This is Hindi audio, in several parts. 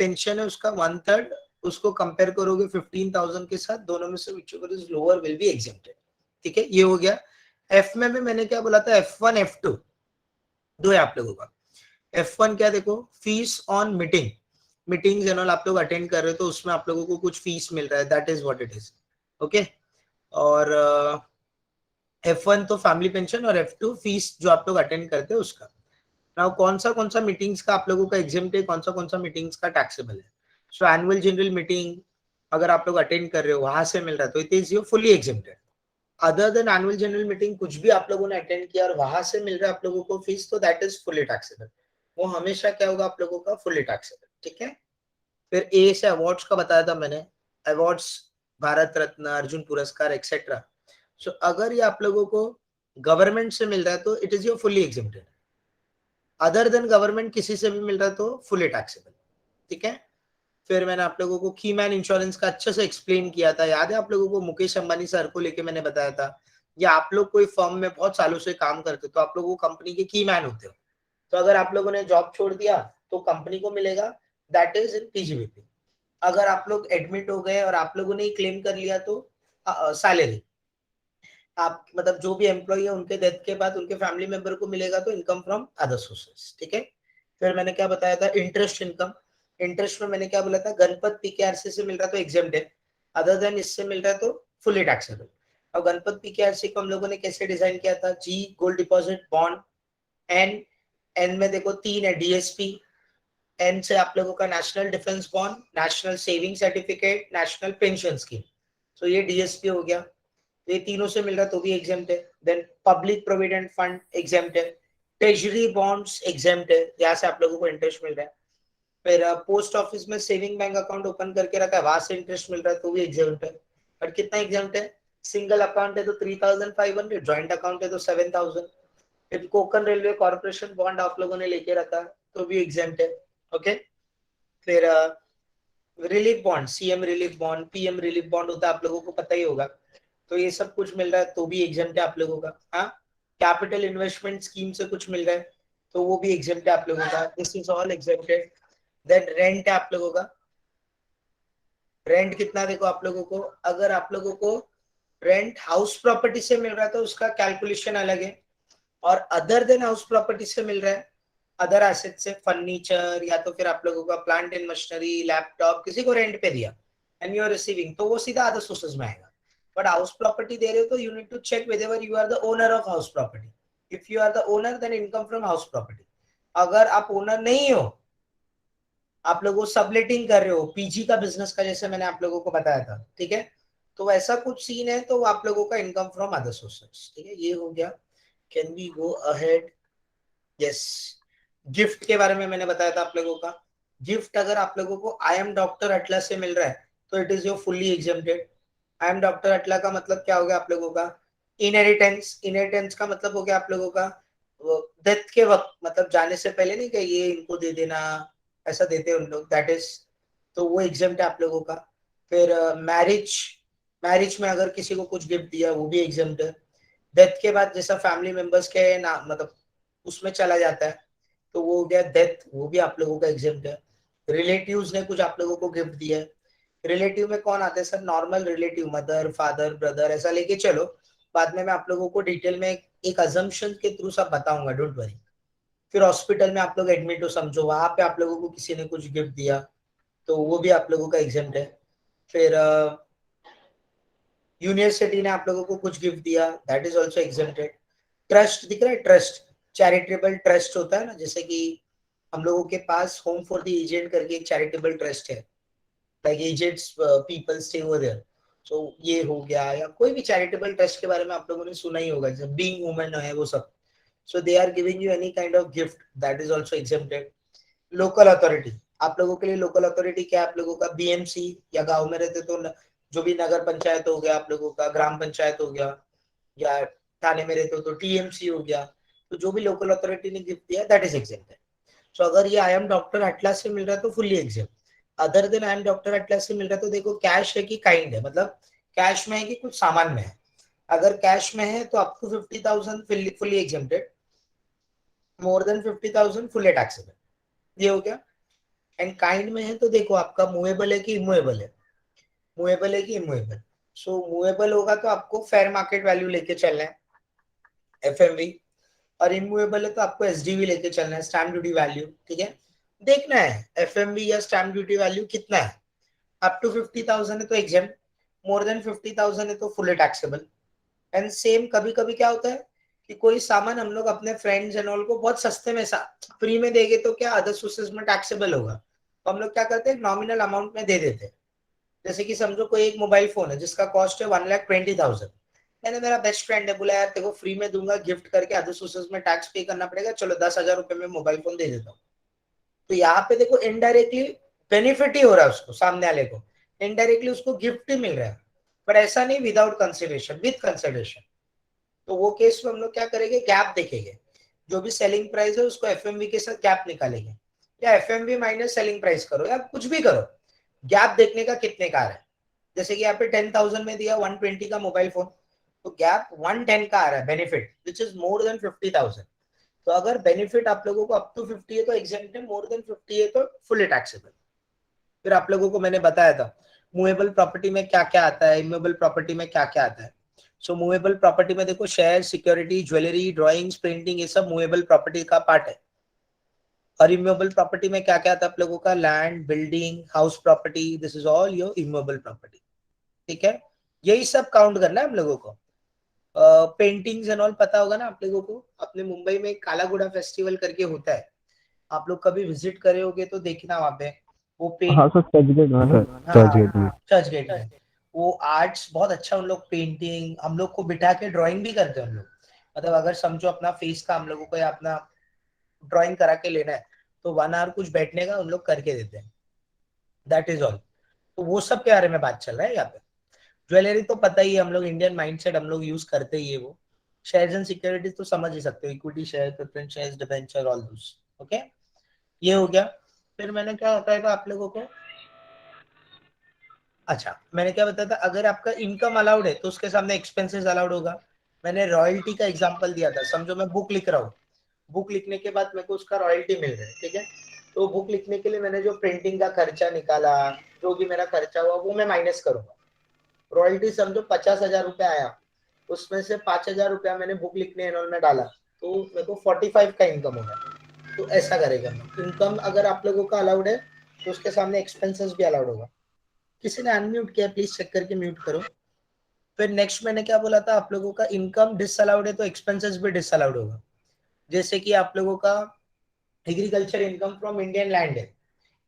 पेंशन है उसका 1/3, उसको कंपेयर करोगे 15,000 के साथ, दोनों में से whichever is lower will be exempted. ठीक है, ये हो गया. एफ में भी मैंने क्या बोला था, F1 F2 दो है आप लोगों का. F1 क्या देखो, fees on meetings and all आप लोग अटेंड कर रहे हो तो उसमें आप लोगों को कुछ फीस मिल रहा है, that is what it is. Okay, और F1 तो फैमिली पेंशन और F2 फीस जो आप लोग अटेंड करते हैं उसका. नाउ कौन सा मीटिंग्स का आप लोगों का एग्जेम्प्ट है, कौन सा मीटिंग्स का टैक्सेबल है. सो एनुअल जनरल मीटिंग अगर आप लोग अटेंड कर रहे हो वहां से मिल रहा है तो it is your fully exempted. Other than annual general meeting कुछ भी आप लोगों ने अटेंड किया और वहां से मिल रहा है आप लोगों को फीस, तो दैट इज फुली टैक्सेबल. वो हमेशा क्या होगा आप लोगों का, फुली टैक्सेबल. ठीक है. फिर ए से अवार्ड्स का बताया था मैंने, अवार्ड्स भारत रत्न, अर्जुन पुरस्कार एक्सेट्रा. सो अगर ये आप लोगों को गवर्नमेंट से मिल रहा है तो it is your fully exempted. Other than government किसी से भी मिल रहा है तो फुली टैक्सेबल. ठीक है. फिर मैंने आप लोगों को की मैन इंश्योरेंस का अच्छे से एक्सप्लेन किया था, याद है आप लोगों को, मुकेश अंबानी सर को लेके मैंने बताया था, या आप लोग कोई फर्म में बहुत सालों से काम करते हो तो आप लोग कंपनी के की मैन होते हो, तो अगर आप लोगों ने जॉब छोड़ दिया तो कंपनी को मिलेगा, दैट इज इन पीजीबीपी. अगर आप लोग एडमिट हो गए और आप लोगों ने क्लेम कर लिया तो सैलरी, आप मतलब जो भी एम्प्लॉय है उनके डेथ के बाद उनके फैमिली मेंबर को मिलेगा तो इनकम फ्रॉम अदर सोर्सेस. ठीक है. फिर मैंने क्या बताया था, इंटरेस्ट इनकम. इंटरेस्ट में मैंने क्या बोला था, गणपत पीकेआरसी से मिल रहा तो एग्जेम्प्ट है, अदर देन इससे मिल रहा तो फुली टैक्सेबल. और गणपत पीकेआरसी को हम लोगों ने कैसे डिजाइन किया था, जी गोल्ड डिपॉजिट बॉन्ड. एन, एन में देखो 3 है, डीएसपी. एन से आप लोगों का national defence bond, national saving certificate, national pension scheme. तो ये डीएसपी हो गया. ये तीनों से मिल रहा तो भी एग्जेम्प्ट है. Then public provident fund exempt है. ट्रेजरी बॉन्ड्स एग्जेम्प्ट है, यहाँ से आप लोगों को इंटरेस्ट मिल रहा है. फिर पोस्ट ऑफिस में सेविंग बैंक अकाउंट ओपन करके रखा है, वहां से इंटरेस्ट मिल रहा है तो भी एग्जेम्प्ट है. पर कितना एग्जेम्प्ट है, सिंगल अकाउंट है तो 3,500, ज्वाइंट अकाउंट है तो 7,000. फिर कोकन रेलवे कॉर्पोरेशन बॉन्ड आप लोगों ने लेके रखा तो भी एग्जेम्प्ट है. ओके. फिर relief bond, CM relief bond, PM relief bond होता है, आप लोगों को पता ही होगा. तो ये सब कुछ मिल रहा है तो भी एग्जेम्प्ट है आप लोगों का. हाँ, कैपिटल इन्वेस्टमेंट स्कीम से कुछ मिल रहा है तो वो भी एग्जेम्प्ट है आप लोगों का. This is all exempted. Then rent है आप लोगों का. रेंट कितना देखो आप लोगों को, अगर आप लोगों को रेंट हाउस प्रॉपर्टी से मिल रहा है तो उसका कैलकुलेशन अलग है, और अदर देन हाउस प्रॉपर्टी से मिल रहा है, अदर एसेट से, फर्नीचर या तो फिर आप लोगों का प्लांट एंड मशीनरी, लैपटॉप किसी को रेंट पे दिया एंड यू आर रिसीविंग, तो वो सीधा अदर सोर्सेज में आएगा. बट हाउस प्रॉपर्टी दे रहे हो तो you need to check whether you are the owner of house property. If you are the owner then income from house property. अगर आप ओनर नहीं हो, आप लोगों सबलेटिंग कर रहे हो, पीजी का बिजनेस का जैसे मैंने आप लोगों को बताया था, ठीक है, तो ऐसा कुछ सीन है तो आप लोगों का इनकम फ्रॉम अदर सोर्सेज. ठीक है, ये हो गया. Can we go ahead. Yes, gift के बारे में मैंने बताया था आप लोगों का. गिफ्ट अगर आप लोगों को आई एम डॉक्टर अटला से मिल रहा है तो it is your fully exempted. I am doctor अटला का मतलब क्या हो गया आप लोगों का, इनहेरिटेंस. इनहेरिटेंस का मतलब हो गया आप लोगों का डेथ के वक्त, मतलब जाने से पहले नहीं कि ये इनको दे देना, ऐसा देते हैं उन लोग, दैट इज, तो वो एग्जेम्प्ट है आप लोगों का. फिर मैरिज, मैरिज में अगर किसी को कुछ गिफ्ट दिया वो भी एग्जेम्प्ट है. डेथ के बाद जैसा फैमिली मेंबर्स के ना मतलब उसमें चला जाता है तो वो हो गया डेथ, वो भी आप लोगों का एग्जेम्प्ट है. रिलेटिव्स ने कुछ आप लोगों को गिफ्ट दिया है. रिलेटिव में कौन आते हैं sir, normal relative, mother father brother ऐसा लेके चलो, बाद में मैं आप लोगों को डिटेल में एक अजम्पशन के थ्रू सब बताऊंगा, डोंट वरी. फिर हॉस्पिटल में आप लोग एडमिट हो समझो, वहां पे आप लोगों को किसी ने कुछ गिफ्ट दिया तो वो भी आप लोगों का एग्जेम्प्ट है. फिर यूनिवर्सिटी ने आप लोगों को कुछ गिफ्ट दिया, that is also exempted. Trust दिख रहा है, ट्रस्ट, चैरिटेबल ट्रस्ट होता है ना, जैसे कि हम लोगों के पास होम फॉर द एजेड करके एक चैरिटेबल ट्रस्ट है, like aged people stay over there. So ये हो गया, या कोई भी चैरिटेबल ट्रस्ट के बारे में आप लोगों ने सुना ही होगा, जैसे बीइंग वुमेन है वो सब. So they are giving you any kind of gift, that is also exempted. Local authority, आप लोगों के लिए लोकल अथॉरिटी क्या है आप लोगों का, बीएमसी, या गांव में रहते तो जो भी नगर पंचायत हो गया आप लोगों का, ग्राम पंचायत हो गया, या थाने में रहते हो तो टीएमसी हो गया. तो जो भी लोकल अथॉरिटी ने गिफ्ट दिया दैट इज एग्जेम्प्टेड. सो अगर ये आई एम डॉक्टर अटलास से मिल रहा है तो fully exempt. Other than I am doctor atlas से मिल रहा है तो देखो कैश है कि काइंड है, मतलब कैश में है कि कुछ सामान में है. अगर कैश में है तो up to 50,000 fully exempted, more than 50,000 fully taxable. ये हो गया. एंड काइंड में है तो देखो आपका मूवेबल है कि इमूवेबल है, मूवेबल है कि इमूवेबल। सो मूवेबल होगा तो आपको फेयर मार्केट वैल्यू लेके चलना है एफएमवी, और इमूवेबल है तो आपको एसडीवी लेके चलना है स्टैम्प ड्यूटी वैल्यू। ठीक है, देखना है एफएमवी या स्टैम्प ड्यूटी वैल्यू कितना है। अप टू 50,000 है तो एग्जेम्प्ट, मोर देन 50,000 है तो फुली टैक्सेबल। एंड सेम कभी कभी क्या होता है कि कोई सामान हम लोग अपने फ्रेंड्स एंड ऑल को बहुत सस्ते में फ्री में देंगे तो क्या अदर सोर्सेज में टैक्सेबल होगा, तो हम लोग क्या करते हैं नॉमिनल अमाउंट में दे देते हैं। जैसे कि समझो कोई एक मोबाइल फोन है जिसका कॉस्ट है 1,20,000, मैंने मेरा बेस्ट फ्रेंड है बोला यार तेरे को फ्री में दूंगा गिफ्ट करके, अदर सोर्सेज में टैक्स पे करना पड़ेगा, चलो 10,000 रुपए में मोबाइल फोन दे देता हूँ। तो यहाँ पे देखो इनडायरेक्टली बेनिफिट ही हो रहा है उसको, सामने वाले को इनडायरेक्टली उसको गिफ्ट ही मिल रहा है, पर ऐसा नहीं विदाउट कंसिडरेशन, विद कंसिडरेशन। तो वो केस में हम लोग क्या करेंगे, गैप देखेंगे, जो भी सेलिंग प्राइस है उसको एफएमवी के साथ गैप निकालेंगे, या एफएमवी माइनस सेलिंग प्राइस करो या कुछ भी करो, गैप देखने का कितने का आ रहा है। जैसे कि यहाँ पे 10,000 में दिया 120 का मोबाइल फोन, तो गैप 110 का आ रहा है benefit which is more than 50,000। तो अगर बेनिफिट आप लोगों को अप टू 50 है तो एग्जेम्प्ट है, मोर देन 50 है तो फुली टैक्सेबल। फिर आप लोगों को मैंने बताया था मूवेबल प्रॉपर्टी में क्या क्या आता है, इमूवेबल प्रॉपर्टी में क्या क्या आता है। सो मूवेबल प्रॉपर्टी में देखो share, security, jewellery, drawings, printing, ये सब मूवेबल प्रॉपर्टी का पार्ट है। और इमूवेबल प्रॉपर्टी में क्या क्या आता है आप लोगों का, land, building, house property, this is all your immovable property. ठीक है, यही सब काउंट करना है हम लोगों को। पेंटिंग्स एंड ऑल पता होगा ना आप लोगों को, अपने मुंबई में कालागुड़ा फेस्टिवल करके होता है, आप लोग कभी विजिट करे होगे तो देखना वहां पे वो हाँ पेंट। सर, चर्च गेट में सर। चर्च गेट में। हाँ चर्च गेट में वो आर्ट्स बहुत अच्छा, उन लोग पेंटिंग हम लोग को बिठा के ड्राइंग भी करते हैं उन लोग। मतलब अगर समझो अपना फेस का हम लोगों को या अपना ड्राइंग करा के लेना है तो 1 आवर कुछ बैठने का उन लोग करके देते हैं, दैट इज ऑल। तो वो सब के बारे में बात चल रहा है यहाँ पे। ज्वेलरी तो पता ही है, हम लोग इंडियन माइंडसेट हम लोग यूज करते ही है वो। शेयर्स एंड सिक्योरिटीज तो समझ ही सकते हो, equity share, preference shares, debenture, all those. Okay, ये हो गया। फिर मैंने क्या बताया था आप लोगों को, अच्छा मैंने क्या बताया था, अगर आपका इनकम अलाउड है तो उसके सामने एक्सपेंसेस अलाउड होगा। मैंने रॉयल्टी का एग्जांपल दिया था, समझो मैं बुक लिख रहा हूँ, बुक लिखने के बाद मेरे को उसका रॉयल्टी मिल रहा है, ठीक है। तो बुक लिखने के लिए मैंने जो प्रिंटिंग का खर्चा निकाला, जो भी मेरा खर्चा हुआ वो मैं माइनस करूंगा। रॉयल्टी समझो 50,000 रुपया आया, उसमें से 5,000 रुपया मैंने बुक लिखने एनरोल में डाला, तो मेरे को 45 का इनकम होगा। तो ऐसा करेगा, इनकम अगर आप लोगों का अलाउड है तो उसके सामने एक्सपेंसेस भी अलाउड होगा। किसी ने अनम्यूट किया, प्लीज चेक करके म्यूट करो। फिर नेक्स्ट मैंने क्या बोला था आप लोगों का, इनकम डिसअलाउड है तो एक्सपेंसेस भी डिसअलाउड होगा। जैसे कि आप लोगों का agriculture income from Indian land है,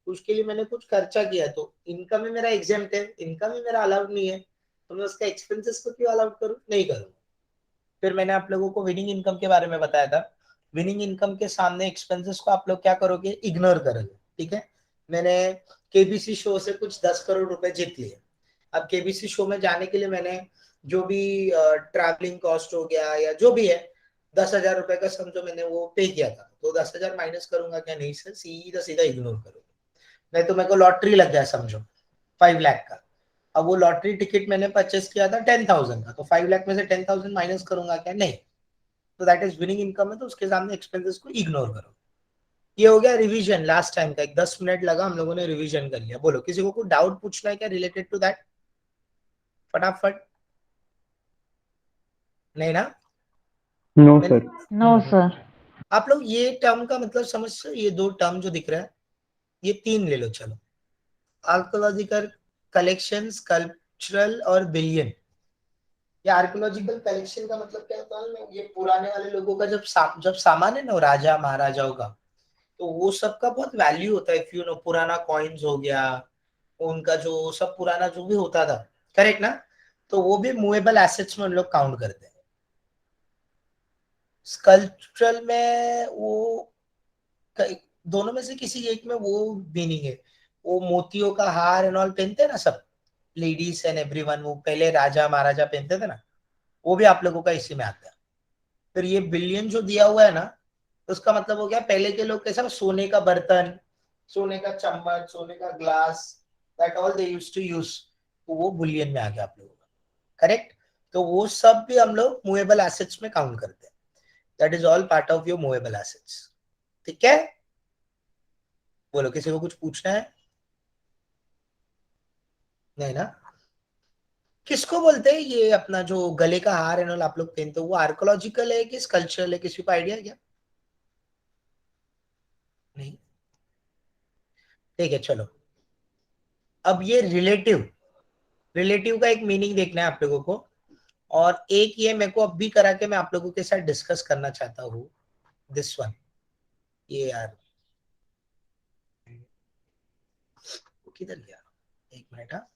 उसके लिए मैंने कुछ खर्चा किया तो इनकम ही मेरा एग्जेम्प्ट है, इनकम ही मेरा अलाउड नहीं है, तो मैं उसका एक्सपेंसेस को क्यों अलाउड करूं, नहीं करूँ। फिर मैंने आप लोगों को विनिंग इनकम के बारे में बताया था, विनिंग इनकम के सामने एक्सपेंसेस को आप लोग क्या करोगे, इग्नोर करोगे। ठीक है, मैंने केबीसी शो से कुछ 10 करोड़ रुपए जीत लिए। अब केबीसी शो में जाने के लिए मैंने जो भी ट्रैवलिंग कॉस्ट हो गया या जो भी है, 10,000 रुपए का समझो मैंने वो पे किया था, तो 10,000 माइनस करूंगा क्या, नहीं सर, सीधा सीधा इग्नोर करोगे। नहीं तो मेरे को लॉटरी लग गया समझो 5 लाख का, अब वो लॉटरी टिकट मैंने परचेस किया था 10,000 का, तो 5 लाख में से 10,000 माइनस करूंगा क्या, नहीं। तो दैट इज विनिंग इनकम है, तो उसके सामने एक्सपेंसेस को इग्नोर करो। ये हो गया रिवीजन, लास्ट टाइम का एक 10 मिनट लगा हम लोगों ने रिवीजन कर लिया। बोलो किसी को कुछ डाउट पूछना है क्या रिलेटेड टू दैट, फटाफट। नहीं ना, नो मैंने सर। No sir. आप लोग ये टर्म का मतलब समझ, ये दो टर्म जो दिख रहा है, ये तीन ले लो चलो, आर्कोलॉजिकल कलेक्शंस, कल्चरल और बिलियन। ये आर्कोलॉजिकल कलेक्शन का मतलब क्या होता है, ये पुराने वाले लोगों का जब सामान है ना राजा महाराजाओं का, तो वो सब का बहुत वैल्यू होता है, इफ यू नो, पुराना कॉइन्स हो गया, उनका जो सब पुराना जो भी होता था, करेक्ट ना, तो वो भी मूवेबल एसेट्स में उन लोग काउंट करते हैं। स्कल्पचरल में वो दोनों में से किसी एक में वो मीनिंग है, वो मोतियों का हार एंड ऑल पहनते हैं ना सब, लेडीज एंड एवरीवन, वो पहले राजा महाराजा पहनते थे ना, वो भी आप लोगों का इसी में आता है। फिर ये बिलियन जो दिया हुआ है ना, तो उसका मतलब हो गया पहले के लोग कैसा सोने का बर्तन, सोने का चम्मच, सोने का glass, that all they used to use, तो वो बुलियन में आ गया आप लोगों का, करेक्ट। तो वो सब भी हम लोग मूवेबल एसेट्स में काउंट करते हैं, that is all part of your movable assets. ठीक है, बोलो, किसी को कुछ पूछना है? नहीं ना? किसको बोलते हैं ये अपना जो गले का हार है ना आप लोग पहनते हो, वो आर्कोलॉजिकल है कि स्कल्पचरल है? किसी को आइडिया है क्या? नहीं? ठीक है चलो। अब ये रिलेटिव, रिलेटिव का एक मीनिंग देखना है आप लोगों को, और एक ये मेरे को अब भी करा के मैं आप लोगों के साथ डिस्कस करना चाहता हूँ, दिस वन। ये यार वो किधर गया? एक मिनट। हाँ,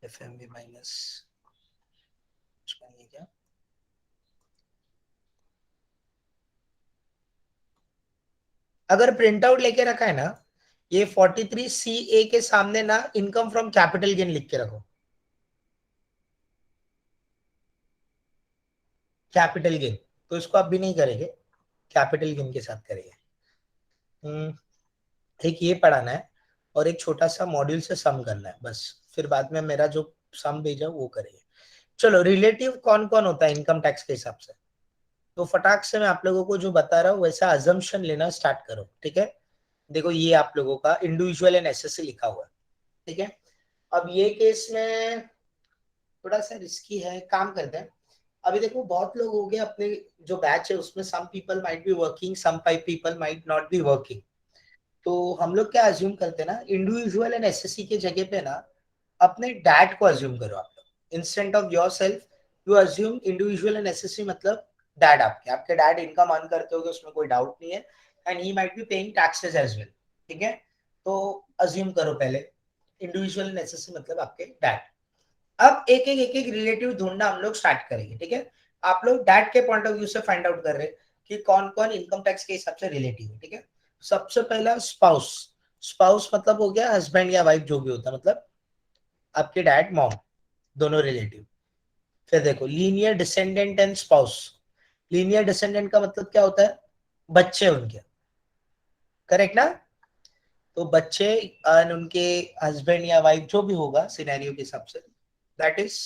एफ एम बी माइनस क्या? अगर प्रिंट आउट लेके रखा है ना, ये 43 सी ए के सामने ना इनकम फ्रॉम कैपिटल गेन लिख के रखो। कैपिटल गेन तो इसको आप भी नहीं करेंगे, कैपिटल गेन के साथ करेंगे। एक ये पढ़ाना है और एक छोटा सा मॉड्यूल से सम करना है बस, फिर बाद में मेरा जो सम भेजा वो करेंगे। चलो, रिलेटिव कौन कौन होता है इनकम टैक्स के हिसाब से? तो फटाक से मैं आप लोगों को जो बता रहा हूँ वैसा अजम्पशन लेना स्टार्ट करो, ठीक है? देखो ये आप लोगों का इंडिविजुअल एंड एसएससी लिखा हुआ है, ठीक है? अब ये केस में थोड़ा सा रिस्की है, काम करते हैं। अभी देखो बहुत लोग हो गए अपने जो बैच है उसमें, some people might be working, some people might not be working. तो हम लोग क्या अज्यूम करते हैं ना, इंडिविजुअल एंड एसएससी के जगह पे ना अपने डैड को अज्यूम करो आप लोग, instant of your self you assume individual and SSC, मतलब डैड आपके, आपके डैड इनकम अर्न करते होंगे, उसमें कोई डाउट नहीं है, and he might be paying taxes as well, ठीक है? तो अज्यूम करो पहले इंडिविजुअल एंड एसएससी मतलब आपके डैड। अब एक एक रिलेटिव ढूंढना हम लोग स्टार्ट करेंगे, ठीक है? आप लोग डैड के पॉइंट ऑफ व्यू से फाइंड आउट कर रहे हैं कि कौन कौन इनकम टैक्स के हिसाब से रिलेटिव है, ठीक है? सबसे पहला स्पाउस। स्पाउस मतलब हो गया हस्बैंड या वाइफ जो भी होता है, मतलब आपके डैड मॉम दोनों रिलेटिव। फिर देखो linear descendant and spouse. Linear descendant का मतलब क्या होता है? बच्चे उनके, करेक्ट ना? तो बच्चे and उनके हस्बैंड या वाइफ जो भी होगा सिनेरियो के हिसाब से, दैट इज,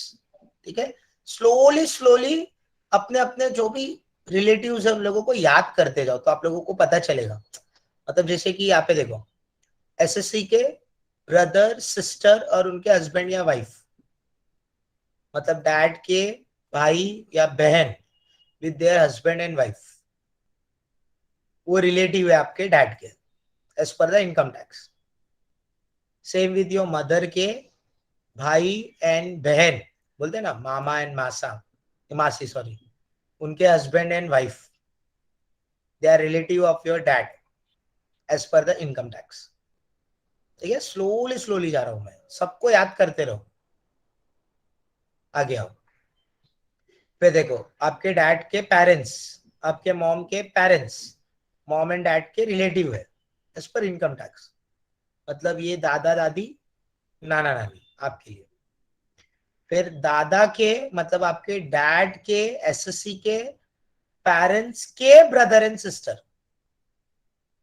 ठीक है? स्लोली स्लोली अपने अपने जो भी रिलेटिव्स है उन लोगों को याद करते जाओ तो आप लोगों को पता चलेगा। मतलब जैसे कि यहाँ पे देखो एसएससी के ब्रदर सिस्टर और उनके हस्बैंड या वाइफ, मतलब डैड के भाई या बहन with their husband and wife, वो रिलेटिव है आपके डैड के as per the income tax. Same with your mother के भाई एंड बहन, बोलते हैं ना मामा एंड मासा, मासी सॉरी, उनके husband and wife, they are relative of your dad as per the income tax, ठीक है? स्लोली स्लोली जा रहा हूं मैं, सबको याद करते रहो। आगे आओ। फिर देखो आपके डैड के पेरेंट्स, आपके मॉम के पेरेंट्स, मॉम एंड डैड के रिलेटिव है एज पर इनकम टैक्स, मतलब ये दादा दादी नाना नानी आपके लिए। फिर दादा के मतलब आपके डैड के एसएससी के पेरेंट्स के ब्रदर एंड सिस्टर,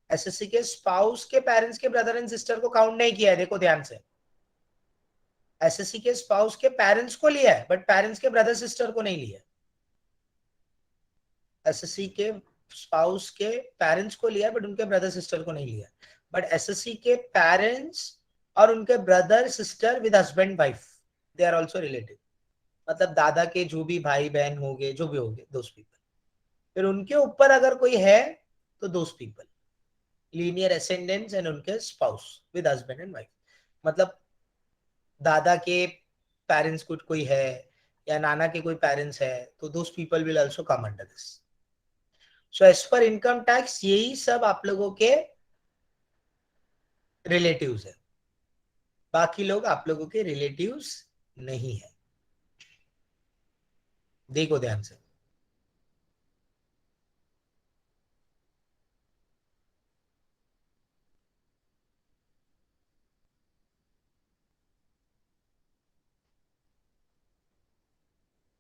एसएससी के स्पाउस के पेरेंट्स के ब्रदर एंड सिस्टर को काउंट नहीं किया है, देखो ध्यान से। एसएससी के स्पाउस के पेरेंट्स को लिया है बट पेरेंट्स के ब्रदर सिस्टर को नहीं लिया। एसएससी के स्पाउस के पेरेंट्स को लिया बट उनके ब्रदर सिस्टर को नहीं लिया। बट एसएससी के पेरेंट्स और उनके brother sister with husband wife, they are also relative, मतलब दादा के जो भी भाई बहन होंगे जो भी होंगे दोस पीपल। फिर उनके ऊपर अगर कोई है तो those people, linear ascendants and उनके spouse with husband and wife, मतलब दादा के पेरेंट्स कुछ कोई है या नाना के कोई पेरेंट्स है तो those people will also come under this. So as per income tax यही सब आप लोगों के रिलेटिव्स है, बाकी लोग आप लोगों के रिलेटिव्स नहीं है। देखो ध्यान से।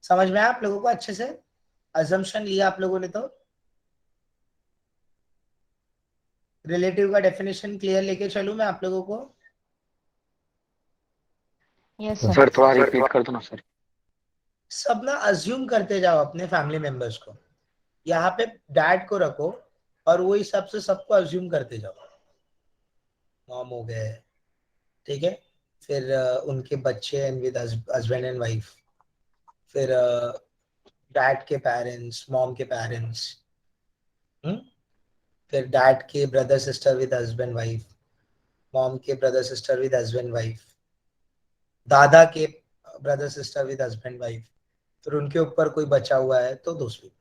समझ में आया आप लोगों को अच्छे से? अजम्पशन लिया आप लोगों ने तो? रिलेटिव का डेफिनेशन क्लियर लेके चलूं मैं आप लोगों को? Yes sir sir. सर थोड़ा रिपीट कर दो ना सर। सब ना अज्यूम करते जाओ अपने फैमिली मेंबर्स को, यहाँ पे डैड को रखो और वो हिसाब से सबको अज्यूम करते जाओ। मॉम हो गए, ठीक है, फिर उनके बच्चे and with husband and wife, फिर डैड के पेरेंट्स, मॉम के पेरेंट्स, फिर डैड के brother sister with husband wife, mom के brother sister with husband wife, दादा के brother sister with husband wife, फिर उनके ऊपर कोई बचा हुआ है तो दोस्त पीपल।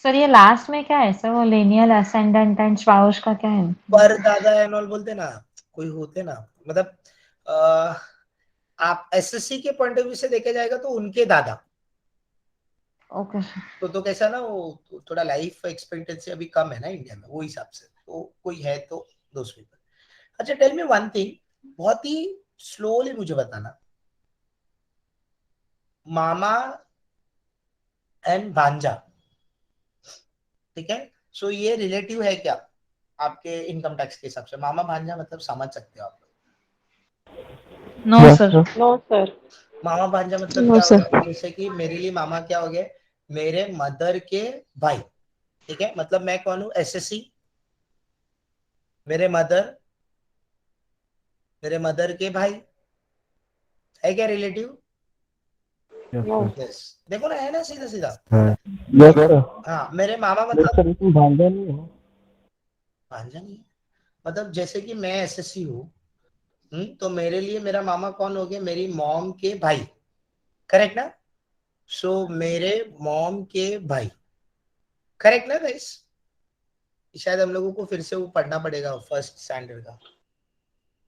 सर ये लास्ट में क्या है सर, वो लिनियल असेंडेंट एंड स्पाउस का क्या है? पर दादा एंड ऑल बोलते ना, कोई होते ना, मतलब आप एसएससी के पॉइंट ऑफ व्यू से देखे जाएगा तो उनके दादा, ओके तो कैसा ना, वो थोड़ा लाइफ एक्सपेक्टेंसी अभी कम है ना इंडिया में, वो हिसाब से तो कोई है तो दोस्त पीपल। अच्छा टेल मी वन थिंग, बहुत ही स्लोली मुझे बताना, मामा एंड भांजा, ठीक है, सो ये रिलेटिव है क्या आपके इनकम टैक्स के हिसाब से? मामा भांजा मतलब समझ सकते हो आप लोग? No Yes, sir. sir. No sir. मामा भांजा मतलब नो क्या हो सर। गया, जैसे कि मेरे लिए मामा क्या हो गया, मेरे मदर के भाई, ठीक है, मतलब मैं कौन हूँ, एसएससी, मेरे मदर के भाई, है क्या relative? Yes, no. sir. Yes, देखो ना, है ना सीधा सीधा। हाँ. Yes, sir. हाँ, मेरे मामा Yes, मतलब sir. इसमें भांजा नहीं है. भांजा नहीं है, मतलब जैसे कि मैं एसएससी हूँ, तो मेरे लिए मेरा मामा कौन हो गया, मेरी मॉम के भाई, करेक्ट ना? सो मेरे मॉम के भाई, करेक्ट ना गाइस? शायद हम लोगों को फिर से वो पढ़ना पड़ेगा फर्स्ट स्टैंडर्ड का।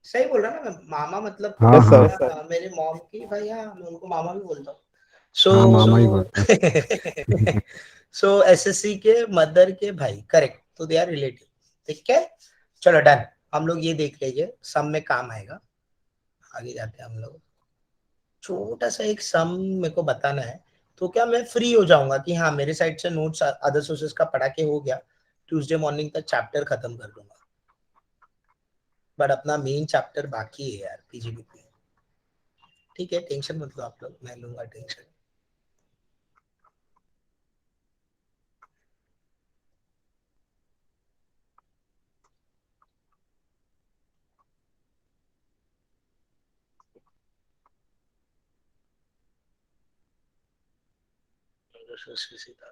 सही बोल रहा ना मैं? मामा मतलब हाँ, yes, हाँ. हाँ, मेरे मॉम के भाई, हाँ मैं उनको मामा भी बोलता हूँ। हाँ, मामा ही सो बोलते हैं. सो एसएससी के मदर के भाई, करेक्ट, तो दे आर रिलेटिव, ठीक है, चलो डन, हम लोग ये देख लीजिए, सम में काम आएगा। आगे जाते हैं हम लोग, छोटा सा एक सम मेरे को बताना है, तो क्या मैं फ्री हो जाऊंगा कि हाँ मेरे साइड से नोट्स अदर सोर्सेस का पढ़ा के हो गया, ट्यूसडे मॉर्निंग तक चैप्टर खत्म कर दूंगा, बट अपना मेन चैप्टर बाकी है यार, पीजीबीपी। ठीक है, टेंशन मत लो आप लोग, मैं लूंगा टेंशन। सीधा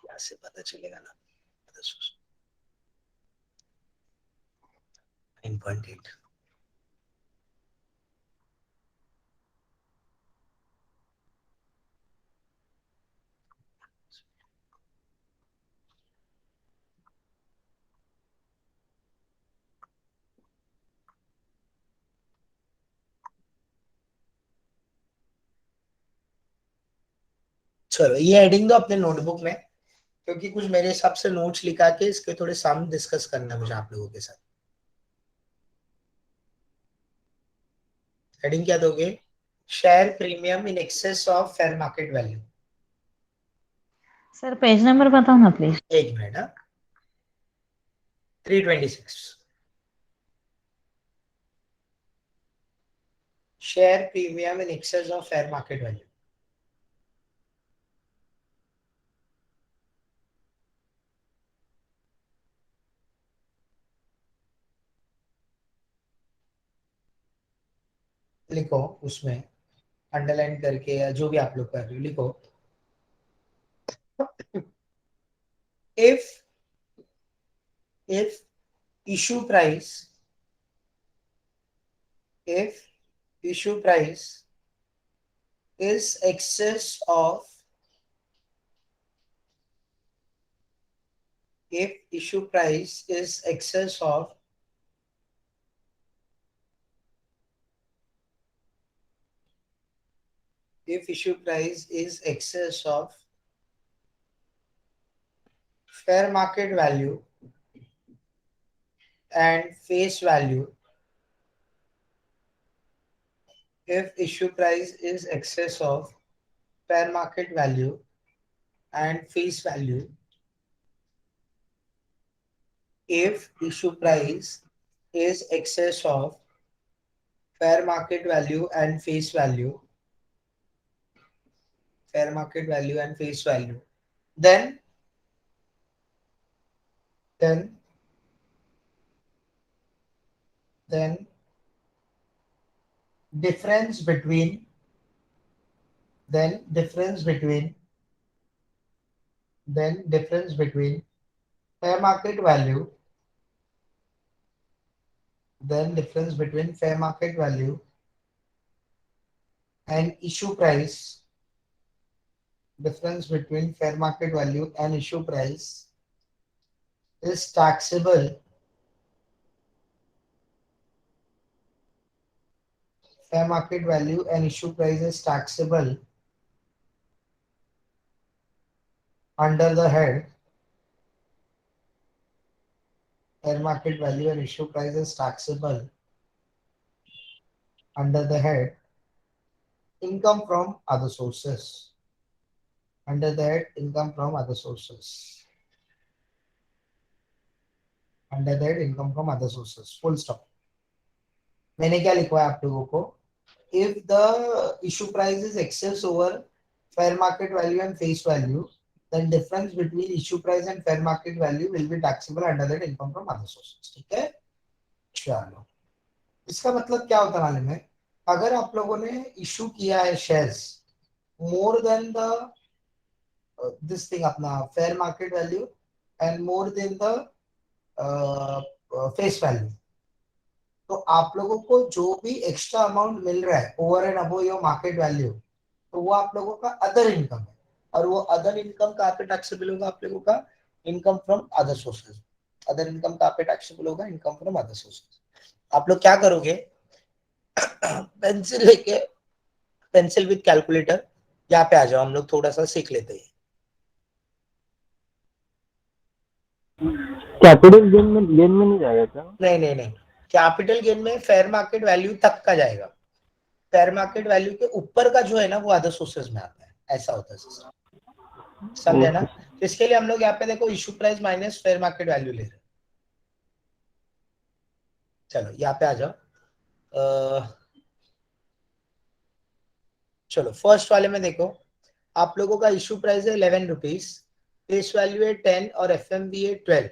यहाँ से पता चलेगा ना, 9.8। चलो ये हेडिंग दो अपने नोटबुक में, क्योंकि कुछ मेरे हिसाब से नोट्स लिखा के इसके थोड़े सम डिस्कस करना है मुझे आप लोगों के साथ। हेडिंग क्या दोगे? Share premium in excess of fair market value. Sir page number बताओ ना प्लीज। एक मिनट, हाँ, 326, share premium in excess of fair market value. लिखो उसमें, अंडरलाइन करके या जो भी आप लोग कर रहे हो लिखो, if if issue price if issue price is excess of if issue price is excess of if issue price is excess of fair market value and face value, if issue price is excess of fair market value and face value if issue price is excess of fair market value and face value, fair market value and face value, then difference between fair market value, and issue price, difference between fair market value and issue price is taxable fair market value and issue price is taxable under the head fair market value and issue price is taxable under the head income from other sources, under the head income from other sources, under the head income from other sources, full stop. मैंने क्या लिखवा है आप लोगों को, if the issue price is excess over fair market value and face value, then difference between issue price and fair market value will be taxable under that income from other sources. ठीक है, चलो इसका मतलब क्या होता है मालूम है, अगर आप लोगों ने इशू किया है shares more than the this thing अपना fair market value and more than the face value, तो आप लोगों को जो भी एक्स्ट्रा अमाउंट मिल रहा है over and above your market value, तो वो आप लोगों का अदर इनकम है, और वो अदर इनकम कहाँ पे टैक्सेबल होगा, आप लोगों का income from other sources, other income कहाँ पे टैक्सेबल होगा, इनकम फ्रॉम अदर सोर्सेज। आप लोग क्या करोगे, पेंसिल लेके, पेंसिल विद कैलकुलेटर यहाँ पे आ जाओ, हम लोग थोड़ा सा सीख लेते हैं। कैपिटल गेन में नहीं जाएगा क्या? नहीं, कैपिटल गेन में फेयर मार्केट वैल्यू तक का जाएगा, फेयर मार्केट वैल्यू के ऊपर का जो है ना वो अदर सोर्सेज में आता है, ऐसा होता है सिस्टम, समझे ना। तो इसके लिए हम लोग यहाँ पे देखो issue price minus fair market value ले रहे हैं। चलो यहाँ पे आ जाओ, चलो फर्स्ट वाले में देखो, आप लोगों का इशू प्राइस है 11 रुपीज, फेस वैल्यू है 10 और एफएमवी है 12,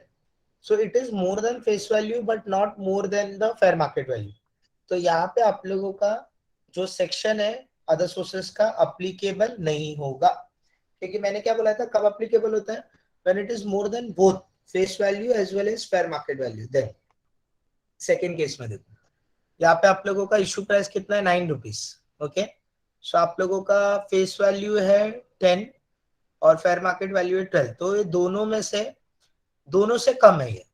so it is more then face value but not more than the fair market value. तो यहाँ पे आप लोगों का जो सेक्शन है अदर सोर्सेस का अप्लीकेबल नहीं होगा, क्योंकि मैंने क्या बोला था कब अप्लीकेबल होता है, when it is more than both face value as well as fair market value. Then second case में देखो, यहाँ पे आप लोगों का इशू प्राइस कितना है 9 रुपीज, ओके, सो आप लोगों का फेस वैल्यू है 10 और फेयर मार्केट वैल्यू है 12, तो ये दोनों से कम है ये,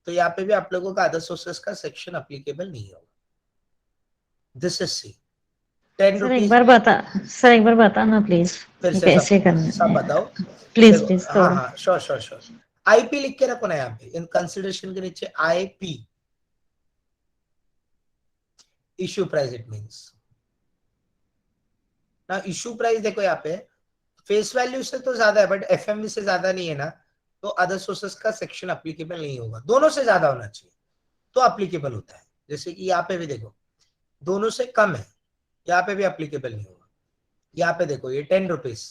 तो यहाँ पे भी आप लोगों का अदर सोर्सेस का सेक्शन अप्लीकेबल नहीं होगा। This is C 10 sir rupees. Sir एक बार बताना प्लीज, फिर से कैसे सब करना है, बताओ प्लीज प्लीज हाँ थोड़ा। हाँ श्योर आईपी लिख के रखो ना यहाँ पे, इन कंसिडरेशन के नीचे IP, issue price it means ना, इश्यू प्राइस देखो यहाँ पे फेस वैल्यू से तो ज्यादा है बट एफएमवी से ज्यादा नहीं है ना, तो अदर सोर्सेस का सेक्शन अप्लीकेबल नहीं होगा, दोनों से ज्यादा होना चाहिए तो अप्लीकेबल होता है। जैसे कि यहाँ पे भी देखो दोनों से कम है, यहाँ पे भी अप्लीकेबल नहीं होगा। यहाँ पे देखो ये 10 rupees,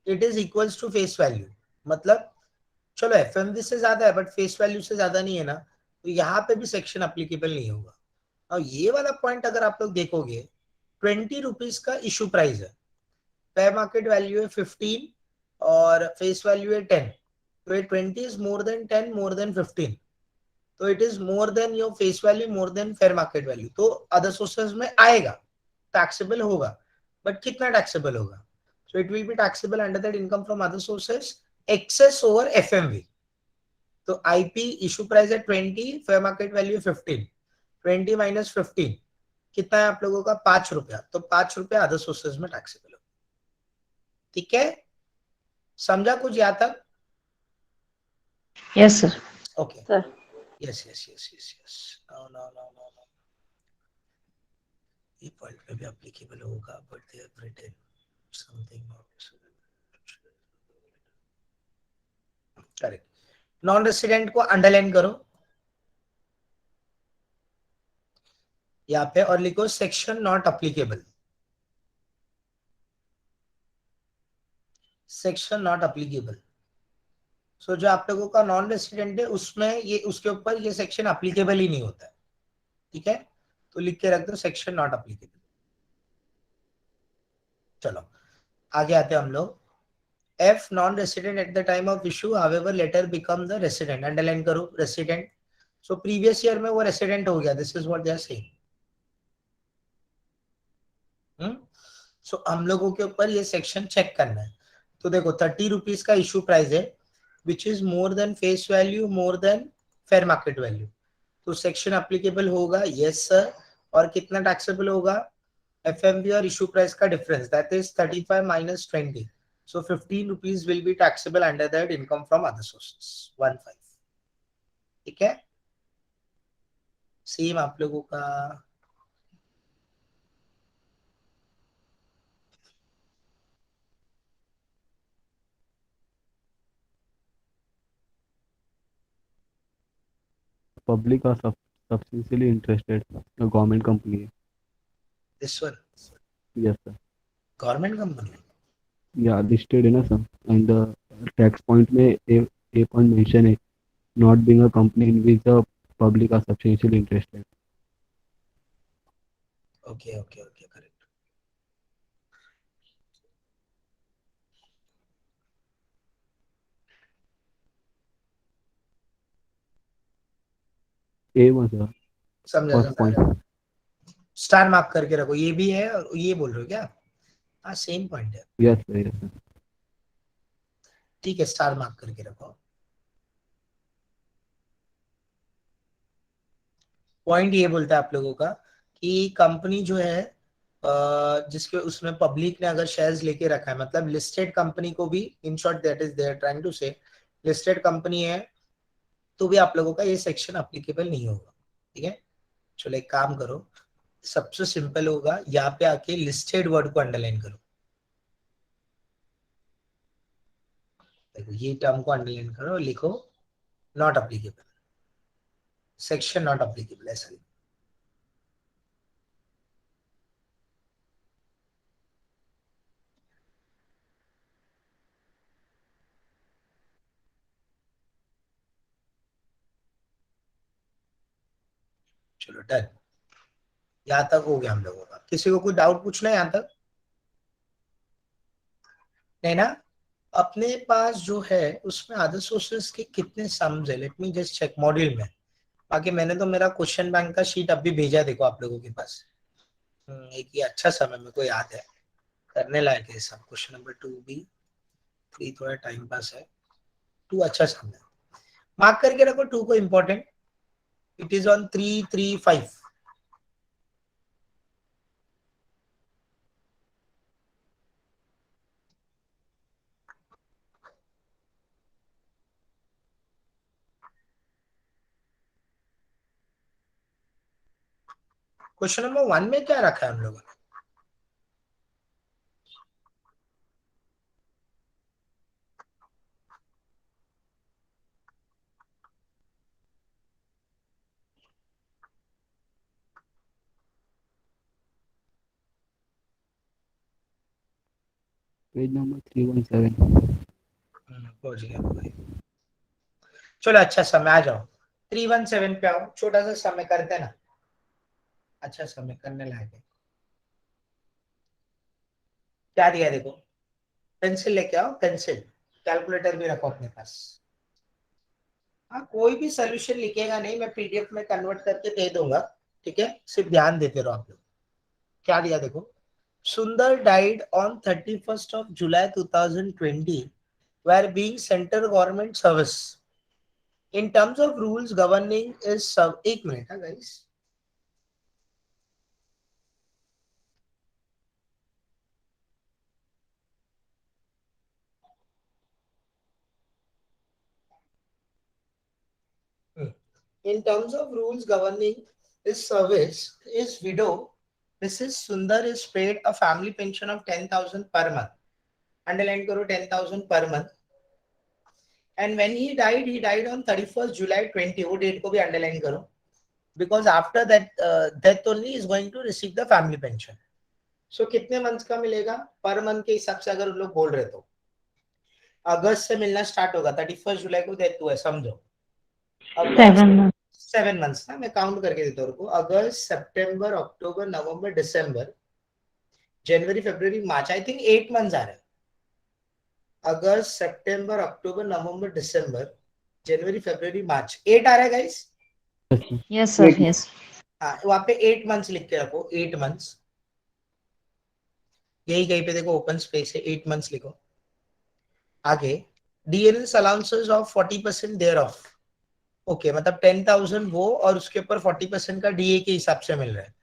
it is equals to face value, मतलब चलो एफएमवी से ज्यादा है बट फेस वैल्यू से ज्यादा नहीं है ना, तो यहाँ पे भी सेक्शन अप्लीकेबल नहीं होगा। और ये वाला पॉइंट अगर आप लोग देखोगे 20 रुपीज का इशू प्राइस है, फेयर मार्केट वैल्यू है 15 और फेस वैल्यू है 10, तो ये 20 is more than 10 more than 15, तो it is more than your face value more than fair market value, तो अदर सोर्सेज में आएगा, टैक्सेबल होगा, बट कितना टैक्सेबल होगा, so it will be taxable under that income from other sources excess over FMV. तो आईपी इशू प्राइस है 20, फेयर मार्केट वैल्यू 15, 20 माइनस 15 कितना है आप लोगों का 5 रुपया, तो 5 रुपया अदर सोर्सेज में टैक्सेबल होगा। ठीक है, समझा कुछ यहाँ तक? Yes sir. Okay yes no ये पॉइंट पे भी एप्लीकेबल होगा but they have written, something correct. Non resident को अंडरलाइन करो यहाँ पे और लिखो section not applicable. Section not applicable. So जो आप लोगों का नॉन रेसिडेंट है उसमें ये उसके ऊपर ये सेक्शन अप्लीकेबल ही नहीं होता है. ठीक है, तो लिख के रख दो सेक्शन नॉट अप्लीकेबल. चलो आगे आते हैं हम लोग. F non-resident at the time of issue, however, later become the resident. Underline करो resident. So previous year में वो resident हो गया. This is what they are saying. So हम लोगों के ऊपर ये section check करना है. तो देखो 30 रुपीज का issue price है, which is more than face value, more than fair market value. तो section applicable होगा, yes sir. और कितना taxable होगा? FMV और issue price का difference, that is 35 minus 20. So 15 rupees will be taxable under that income from other sources. 15. ठीक है, सेम आप लोगों का. Public are substantially interested. A government company है. This one, Yes sir. government company. Yeah, listed है ना sir. And the tax point में a point mention है. Not being a company in which the public are substantially interested. Okay, okay, okay, correct. A was sir. समझा First point. समझा. स्टार मार्क करके रखो. ये भी है और ये बोल रहे हो क्या? हाँ सेम पॉइंट है. Yes sir. Yes sir. ठीक है, स्टार मार्क करके रखो. पॉइंट ये बोलता है आप लोगों का कि कंपनी जो है जिसके उसमें पब्लिक ने अगर शेयर्स लेके रखा है, मतलब लिस्टेड कंपनी को भी, in short that is they are trying to say listed company है तो भी आप लोगों का ये सेक्शन अप्लीकेबल नहीं होगा. ठीक है, चलो एक काम करो, सबसे सिंपल होगा यहाँ पे आके लिस्टेड वर्ड को अंडरलाइन करो. देखो ये टर्म को अंडरलाइन करो और लिखो not applicable, section not applicable, ऐसा लिखो. चलो डन. यहाँ तक हो गया हम लोगों का. किसी को कोई डाउट पूछना है यहाँ तक? नहीं ना? अपने पास जो है उसमें अदर सोर्सेस के कितने सम्स है, let me just check module में. बाकी मैंने तो मेरा क्वेश्चन बैंक का शीट अभी भेजा है, देखो आप लोगों के पास. एक ये अच्छा समय मेरे को याद है, करने लायक है सब. क्वेश्चन नंबर 2 भी 3 थोड़ा टाइम पास है. 2 अच्छा समय, मार्क करके रखो 2 को important. It is on 335. Question number 1 में क्या रखा है हम लोगों ने? Page number 317. पहुंच गया भाई. चलो अच्छा समय आ जाओ, 317 पे आओ. छोटा सा समय करते हैं ना, अच्छा समय करने लायक है. क्या दिया देखो, पेंसिल लेके आओ, पेंसिल, कैलकुलेटर भी रखो अपने पास. हाँ कोई भी सोल्यूशन लिखेगा नहीं, मैं पीडीएफ में कन्वर्ट करके दे दूंगा. ठीक है, सिर्फ ध्यान देते रहो आप लोग. क्या दिया देखो, सुंदर died on 31st of July 2020 were being center government service in terms of rules governing is सब. एक मिनट है guys, in terms of rules governing his service, his widow Mrs. Sundar is paid a family pension of 10,000 per month. Underline करो 10,000 per month. And when he died on 31st July 20. वो डेट को भी underline करो. Because after that death only is going to receive the family pension. So कितने months का मिलेगा? Per month के हिसाब से अगर लोग बोल रहे तो अगस्त से मिलना स्टार्ट होगा. 31st जुलाई को डेथ हुआ है, समझो. 7 months ना, मैं काउंट करके देता हूँ. अगस्त, सितंबर, अक्टूबर, नवंबर, दिसंबर, जनवरी, फरवरी, मार्च. आई थिंक 8 months आ रहे हैं. अगस्त, सितंबर, अक्टूबर, नवंबर, दिसंबर, जनवरी, फरवरी, मार्च. 8 आ रहा है गाइस. Yes, sir. Yes. हाँ, वहां पे 8 months लिख के रखो. 8 months. यही कहीं पे देखो ओपन स्पेस है. 8 months लिखो. आगे DNS allowances of 40% thereof. Okay, मतलब 10,000 वो और उसके ऊपर 40% का DA के हिसाब से मिल रहा है.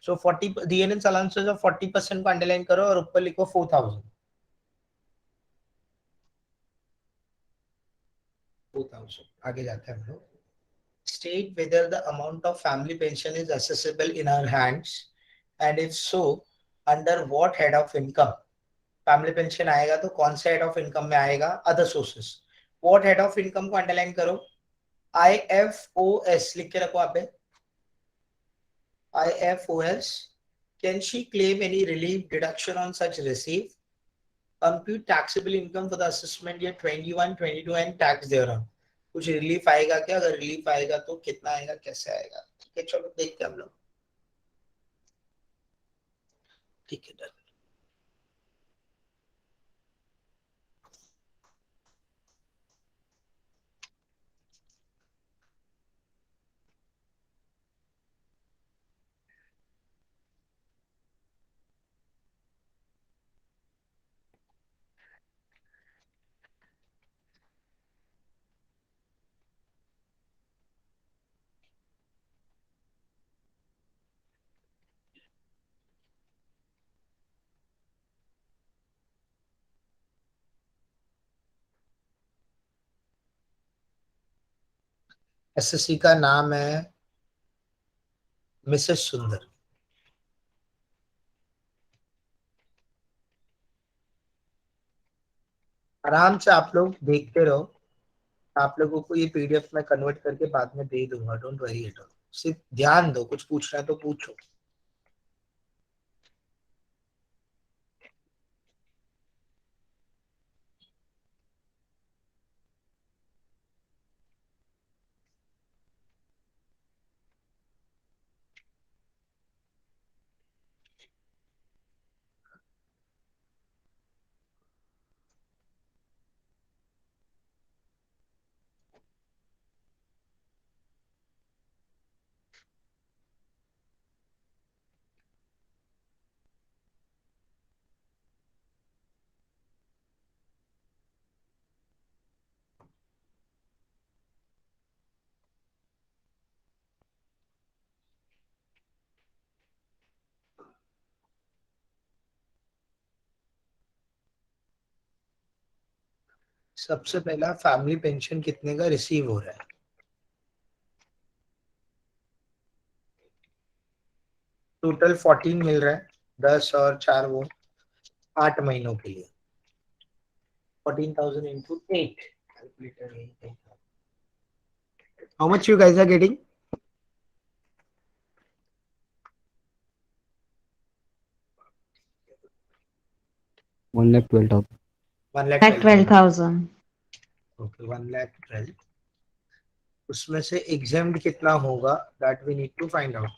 सो 40 DNS अलाउंसेस ऑफ 40% को अंडरलाइन करो और ऊपर लिखो 4,000. 4,000. आगे जाते हैं हम लोग. State whether the amount of family pension is accessible in our hands and if so, under what head of income. Family pension आएगा तो कौन से हेड ऑफ इनकम में आएगा? Other sources. What head of income को अंडरलाइन करो. IFOS लिख के रखो आप पे. IFOS. Can she claim any relief deduction on such receipt? Compute taxable income for the assessment year 21, 22 and tax thereon. कुछ रिलीफ आएगा क्या? अगर रिलीफ आएगा तो कितना आएगा, कैसे आएगा? ठीक है, चलो देखते हैं हम लोग. ठीक है, डन. एसएससी का नाम है मिसेस सुंदर. आराम से आप लोग देखते रहो. आप लोगों को ये पीडीएफ में कन्वर्ट करके बाद में दे दूंगा. Don't worry at all. सिर्फ ध्यान दो. कुछ पूछना है तो पूछो. सबसे पहला, फैमिली पेंशन कितने का रिसीव हो रहा है? टोटल 14 मिल रहा है. 10 और 4 वो 8 महीनों के लिए. 14,000 into 8. How much you guys are getting? One lakh 12,000. 12,000. Okay, 1,12,000. उसमें से एग्जाम्ड कितना होगा? That we need to find out.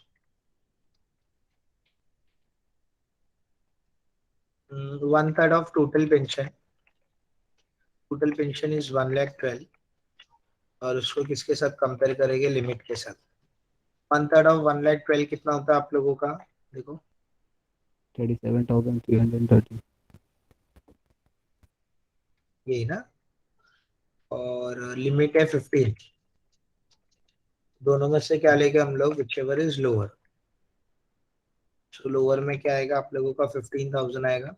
1/3 of total pension. Total pension is 1,12,000 और उसको किसके साथ कंपेयर करेंगे? लिमिट के साथ. 1/3 ऑफ 1,12,000 कितना होता है आप लोगों का? देखो 37,330. यही ना. और लिमिट है 15. दोनों में से क्या लेंगे हम लोग? Whichever is lower. So lower में क्या आएगा आप लोगों का? 15,000 आएगा.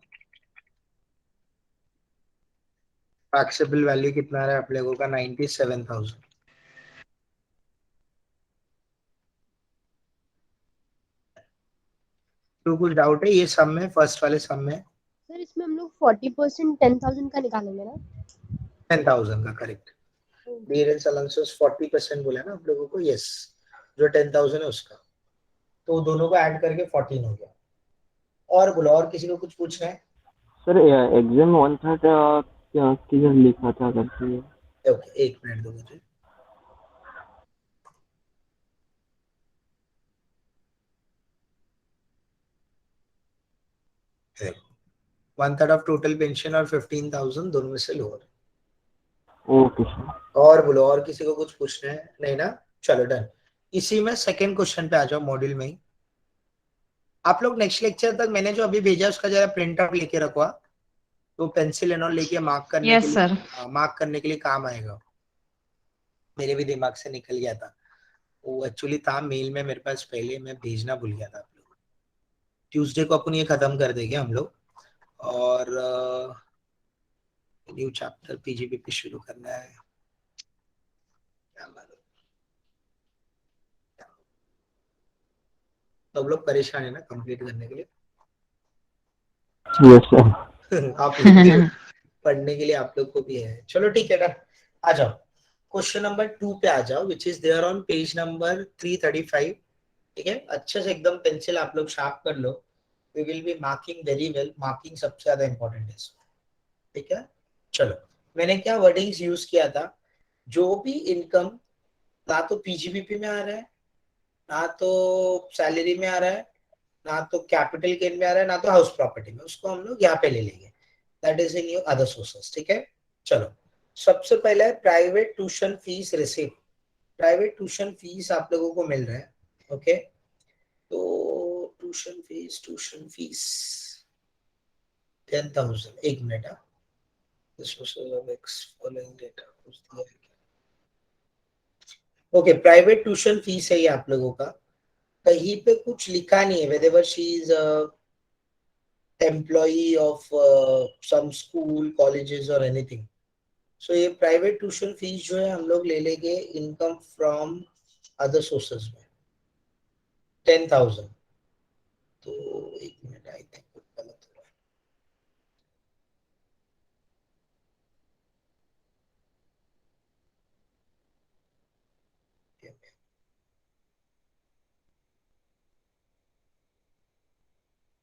टैक्सेबल वैल्यू कितना आ रहा है आप लोगों का? 97,000. तो कुछ डाउट है ये सम में, फर्स्ट वाले सम में? सर इसमें हम लोग 40% 10,000 का निकालेंगे ना? 10,000 का, करेक्ट। क्लियरेंस अलाउंसेस 40% बोला ना आप लोगों को, यस। जो 10,000 है उसका, तो दोनों को ऐड करके 14 हो गया। और बोलो, और किसी को कुछ पूछना है? सर एग्जाम 1/3 क्या किधर लिखा था करके? ओके, एक मिनट दो मुझे। देखो, 1/3 ऑफ टोटल पेंशन और 15,000 दोनों में से लोअर। Okay sir. और बोलो, और किसी को कुछ पूछना है? नहीं ना, चलो डन। इसी में सेकंड क्वेश्चन पे आ जाओ, मॉड्यूल में ही। आप लोग नेक्स्ट लेक्चर तक मैंने जो अभी भेजा उसका जरा प्रिंट आउट लेके रखवा, तो पेंसिल एंड ऑल लेके मार्क करने Yes, के लिए, sir. मार्क करने के लिए काम आएगा। मेरे भी दिमाग से निकल गया था वो, एक्चुअली था मेल में मेरे पास पहले, मैं भेजना भूल गया था आप लोग। ट्यूसडे को अपन ये खत्म कर देंगे हम लोग, और न्यू चैप्टर पीजीपीपी शुरू करना है। क्या मालूम, तो लोग परेशान है ना कंप्लीट करने के लिए? Yes sir. आप लिखते हो, पढ़ने के लिए आप लोग को भी है। चलो ठीक है ना, आ जाओ क्वेश्चन नंबर 2 पे आ जाओ, which is there on page number 335। ठीक है, अच्छे से एकदम पेंसिल आप लोग शार्प कर लो। We will be marking very well, marking सबसे ज्यादा इंपॉर्टेंट है इसमें। ठीक है, चलो। मैंने क्या वर्डिंग्स यूज किया था? जो भी इनकम ना तो पीजीबीपी में आ रहा है, ना तो सैलरी में आ रहा है, ना तो कैपिटल गेन में आ रहा है, ना तो हाउस प्रॉपर्टी में, उसको हम लोग यहाँ पे ले लेंगे। That is in your other sources. ठीक है, चलो। सबसे पहले है private tuition fees receive. Private tuition fees आप लोगों को मिल रहा है, ओके। तो ट्यूशन फीस 10,000। एक minute, okay. Private tuition fees है ये आप लोगों का। कहीं पे कुछ लिखा नहीं है whether she is a employee of some school, colleges or anything. So ये प्राइवेट ट्यूशन फीस जो है हम लोग ले लेंगे इनकम फ्रॉम अदर सोर्सेज में 10,000। तो एक मिनट, आई थिंक कुछ गलत हो रहा है।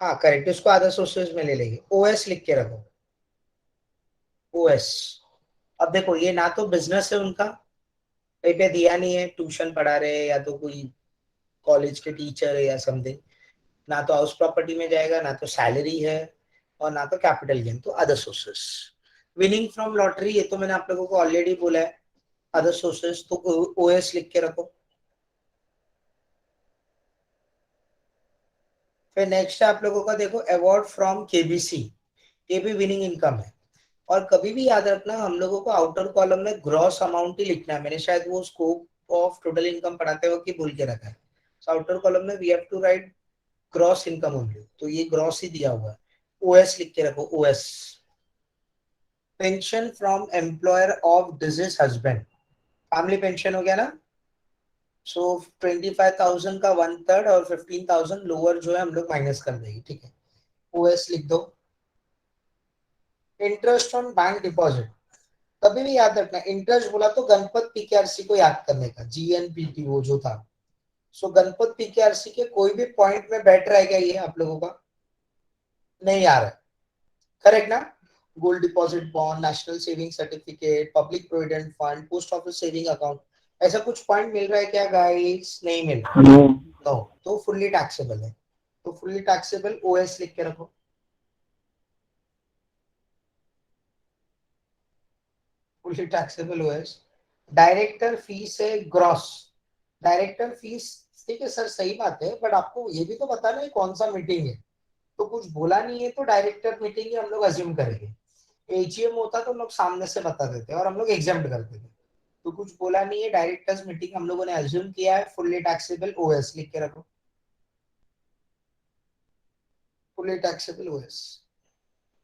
हाँ करेक्ट, इसको अदर सोर्सेज में ले लेंगे। ओएस लिख के रखो, ओएस। अब देखो, ये ना तो बिजनेस है उनका, कहीं पे दिया नहीं है ट्यूशन पढ़ा रहे हैं, या तो कोई कॉलेज के टीचर है या समथिंग, ना तो हाउस प्रॉपर्टी में जाएगा, ना तो सैलरी है, और ना तो कैपिटल गेन। तो other sources. Winning from lottery, ये तो मैंने आप लोगों को ऑलरेडी बोला है, अदर सोर्सेस। तो ओएस लिख के रखो। फिर नेक्स्ट है आप लोगों का, देखो, अवार्ड फ्रॉम केबीसी, ये भी विनिंग इनकम है। और कभी भी याद रखना, हम लोगों को आउटर कॉलम में ग्रॉस अमाउंट ही लिखना है। मैंने शायद वो स्कोप ऑफ टोटल इनकम पढ़ाते वक्त ही भूल के रखा है। सो आउटर कॉलम में we have to write gross income only, तो ये ग्रॉस ही दिया हुआ है। ओएस लिख के रखो, OS. Pension from employer of disease husband, family pension हो गया ना। सो 25,000 का 1/3 और 15,000 लोअर जो है हम लोग माइनस कर देंगे। ठीक है, ओएस लिख दो। इंटरेस्ट ऑन बैंक डिपॉजिट, कभी भी याद रखना, इंटरेस्ट बोला तो गणपत पीकेआरसी को याद करने का, जीएनपीटी वो जो था। सो गणपत पीकेआरसी के कोई भी पॉइंट में बैठ रहा है क्या ये आप लोगों का? नहीं आ रहा है, करेक्ट ना? Gold deposit bond, national saving certificate, public provident fund, post office saving account, ऐसा कुछ पॉइंट मिल रहा है क्या गाइस? नहीं मिल रहा। नो। नो, तो फुल्ली टैक्सेबल है। तो फुल्ली टैक्सेबल ओएस लिख के रखो, fully taxable OS. Director fees है ग्रॉस, डायरेक्टर फीस। ठीक है सर, सही बात है, बट आपको ये भी तो बताना है कौन सा मीटिंग है। तो कुछ बोला नहीं है तो डायरेक्टर मीटिंग ही हम लोग अज्यूम करेंगे। एजीएम होता तो हम लोग सामने से बता देते और हम लोग एग्जाम्प्ट करते थे। तो कुछ बोला नहीं है, डायरेक्टर्स मीटिंग हम लोगों ने अज्यूम किया है। फुल्ली टैक्सेबल ओएस लिख के रखो, फुल्ली टैक्सेबल ओएस।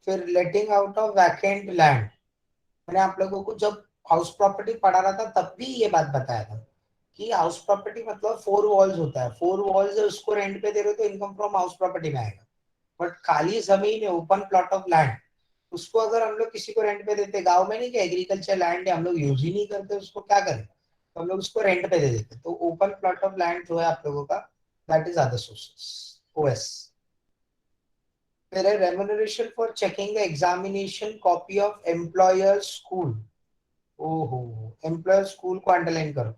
फिर letting out of vacant land, मैंने आप लोगों को जब हाउस प्रॉपर्टी पढ़ा रहा था तब भी ये बात बताया था कि हाउस प्रॉपर्टी मतलब 4 वॉल्स होता है, 4 वॉल्स है उसको रेंट पे दे रहे हो तो इनकम फ्रॉम हाउस प्रॉपर्टी में आएगा। बट खाली जमीन है, ओपन प्लॉट ऑफ लैंड, उसको अगर हम लोग किसी को रेंट पे देते, गांव में नहीं कि एग्रीकल्चर लैंड है हम लोग यूज ही नहीं करते, उसको क्या करें, तो हम लोग उसको रेंट पे दे देते। तो ओपन प्लॉट ऑफ लैंड जो है आप लोगों का, that is other sources, OS. फिर है remuneration for checking the examination copy of employer school. ओहो, एम्प्लॉयर स्कूल को अंडरलाइन करो,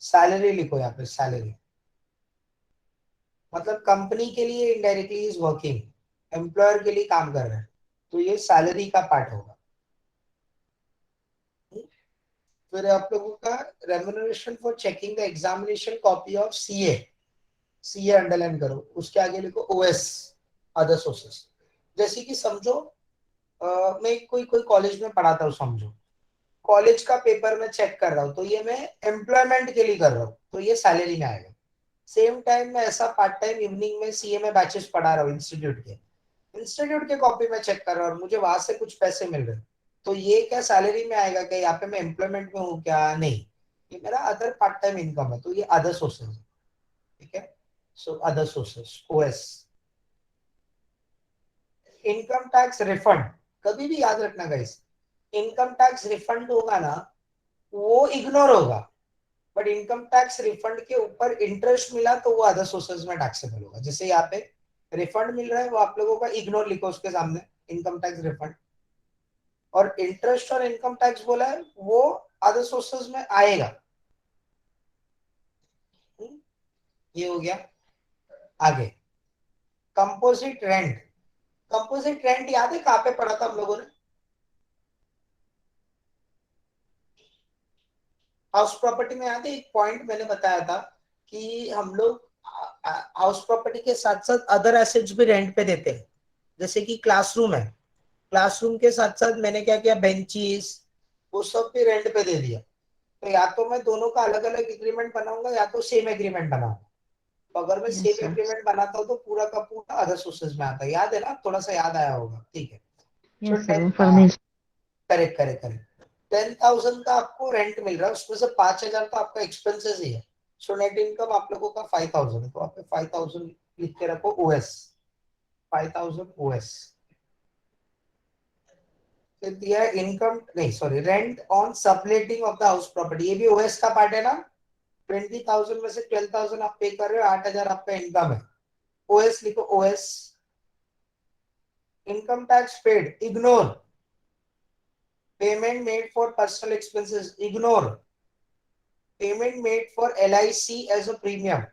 सैलरी लिखो यहाँ पे, सैलरी मतलब कंपनी के लिए इनडायरेक्टली इज वर्किंग, एम्प्लॉयर के लिए काम कर रहे हैं, तो ये सैलरी का पार्ट होगा। फिर आप लोगों का remuneration for checking the examination copy of CA, CA underline करो, उसके आगे लिखो ओएस, अदर सोर्सेस। जैसे कि समझो मैं कोई कोई कॉलेज में पढ़ाता हूँ, समझो कॉलेज का पेपर में चेक कर रहा हूँ, तो ये मैं एम्प्लॉयमेंट के लिए कर रहा हूँ, तो ये सैलरी में आएगा। सेम टाइम में ऐसा पार्ट टाइम इवनिंग में सीए में बैचेस पढ़ा रहा हूँ इंस्टीट्यूट के, इंस्टीट्यूट के कॉपी में चेक कर रहा हूँ और मुझे वहां से कुछ पैसे मिल रहे हैं, तो ये क्या सैलरी में आएगा क्या, यहाँ पे मैं एम्प्लॉयमेंट में हूँ क्या, नहीं, ये मेरा अदर पार्ट टाइम इनकम है, तो ये अदर सोर्सेज है। ठीक है, so other sources, OS. Income tax refund, कभी भी याद रखना गाइस, इनकम टैक्स रिफंड होगा ना वो इग्नोर होगा, बट इनकम टैक्स रिफंड के ऊपर इंटरेस्ट मिला तो वो अदर सोर्सेज में टैक्सेबल होगा। जैसे यहाँ पे रिफंड मिल रहा है वो आप लोगों का इग्नोर लिखो उसके सामने, इनकम टैक्स रिफंड, और इंटरेस्ट और इनकम टैक्स बोला है वो अदर सोर्सेज में आएगा। ये हो गया। आगे कंपोजिट रेंट, कंपोजिट रेंट याद है कहाँ पे पढ़ा था हम लोगों ने, हाउस प्रॉपर्टी में। याद है एक पॉइंट मैंने बताया था कि हम लोग हाउस प्रॉपर्टी के साथ साथ अदर एसेट्स भी रेंट पे देते हैं, जैसे कि क्लासरूम है, क्लासरूम के साथ साथ मैंने क्या किया, बेंचीज वो सब भी रेंट पे दे दिया। तो या तो मैं दोनों का अलग अलग एग्रीमेंट बनाऊंगा या तो सेम एग्रीमेंट बनाऊंगा। तो अगर मैं Yes, सेम sir. एग्रीमेंट बनाता हूँ तो पूरा का पूरा अदर सोर्सेज में आता है, याद है ना, थोड़ा सा याद आया होगा, ठीक है। सो Yes, sir. 10, Information. Correct correct correct, 10,000 का आपको रेंट मिल रहा है, उसमें से 5,000 तो आपका एक्सपेंसेस ही है, सो नेट इनकम आप लोगों का 5,000 है, तो आप 5,000 लिख के रखो ओएस, 5,000 ओएस। फिर दिया है इनकम, नहीं sorry, rent on subletting of the house property, ये भी ओएस का पार्ट है ना। 20,000 में से 12,000 आप पे कर रहे हो, 8,000 आपका इनकम है, ओएस लिखो, OS. Income tax paid, ignore. Payment made for personal expenses, ignore. Payment made for LIC as a premium,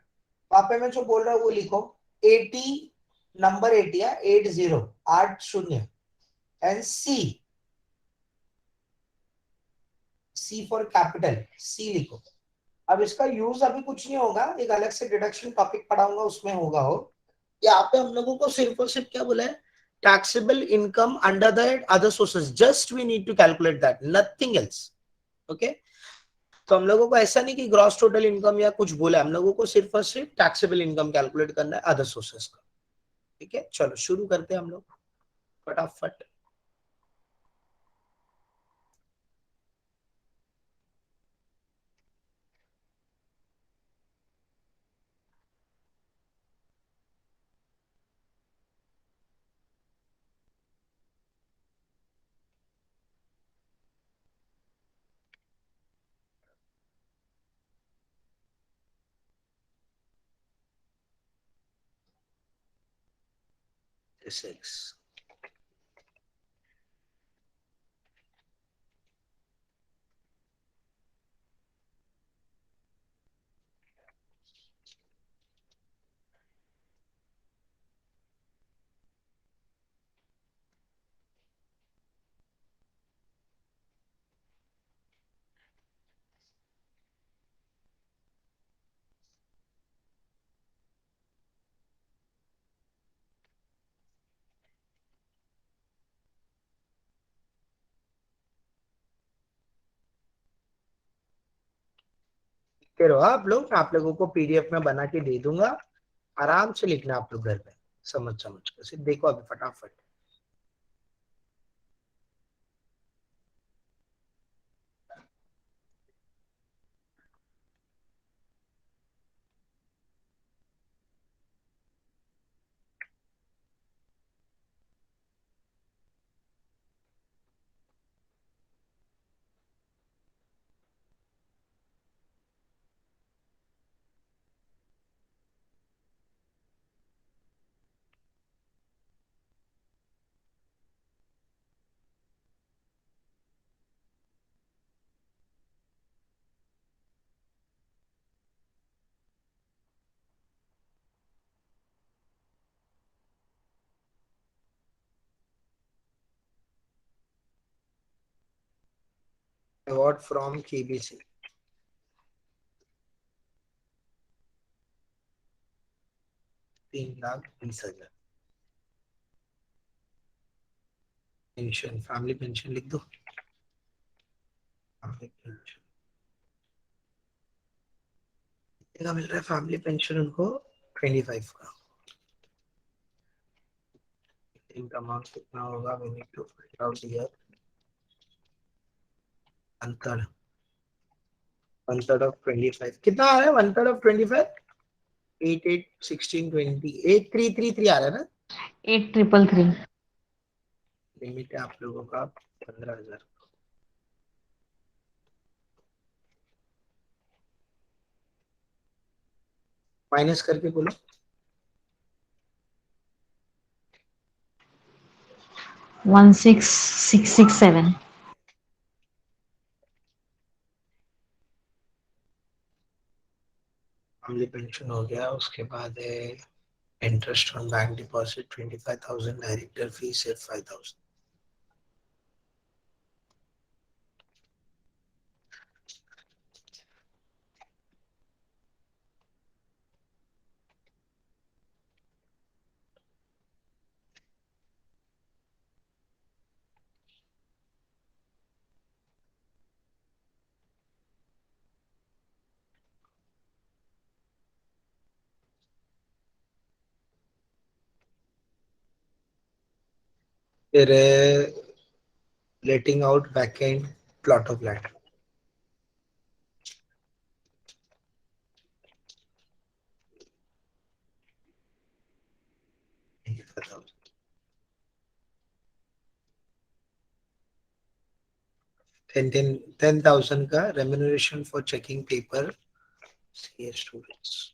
वहां पे मैं जो बोल रहा हूँ वो लिखो, 80, नंबर 80 है, 80, 80, एंड सी फॉर कैपिटल, सी लिखो। अब इसका यूज अभी कुछ नहीं होगा, एक अलग से डिडक्शन टॉपिक पढ़ाऊंगा उसमें होगा हो। यहाँ पे हम लोगों को सिर्फ और सिर्फ क्या बोला है, taxable income under the other sources, just we need to calculate that, nothing else. Okay, तो हम लोगों को ऐसा नहीं कि ग्रॉस टोटल इनकम या कुछ बोला, हम लोगों को सिर्फ और सिर्फ टैक्सेबल इनकम कैलकुलेट करना है अदर सोर्सेज का। ठीक है, चलो शुरू करते हैं हम लोग फटाफट। सिक्स, रहो आप लोगों को PDF में बना के दे दूंगा, आराम से लिखना आप लोग घर पे, समझ समझ के सिर्फ देखो अभी फटाफट। Award from KBC, 3,20,000। Pension, family pension लिख दो, फैमिली पेंशन कितना मिल रहा है? फैमिली पेंशन उनको 25 का। इनका अमाउंट कितना होगा? We need to find out here. One third of 25 कितना आ रहा है? वन थर्ड ऑफ 25 8 8 16 20 8333 आ रहा है ना? 8333। लिमिट है आप लोगों का 15,000। माइनस करके बोलो। 16667। फैमिली पेंशन हो गया, उसके बाद interest on bank deposit 25,000, director fee सिर्फ 5,000। फिर letting out back and plot of land, ten 10,000 का remuneration for checking paper CA students.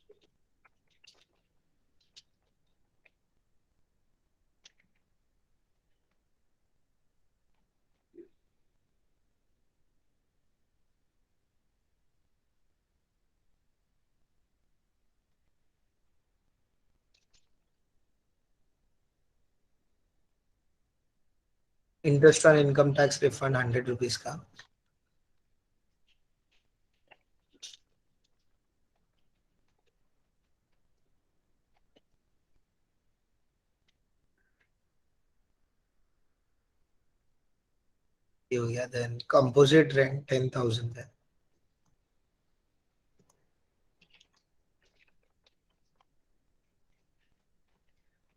Interest on income tax refund 100 rupees का। ये हो गया। देन कंपोजिट रेंट 10,000 है।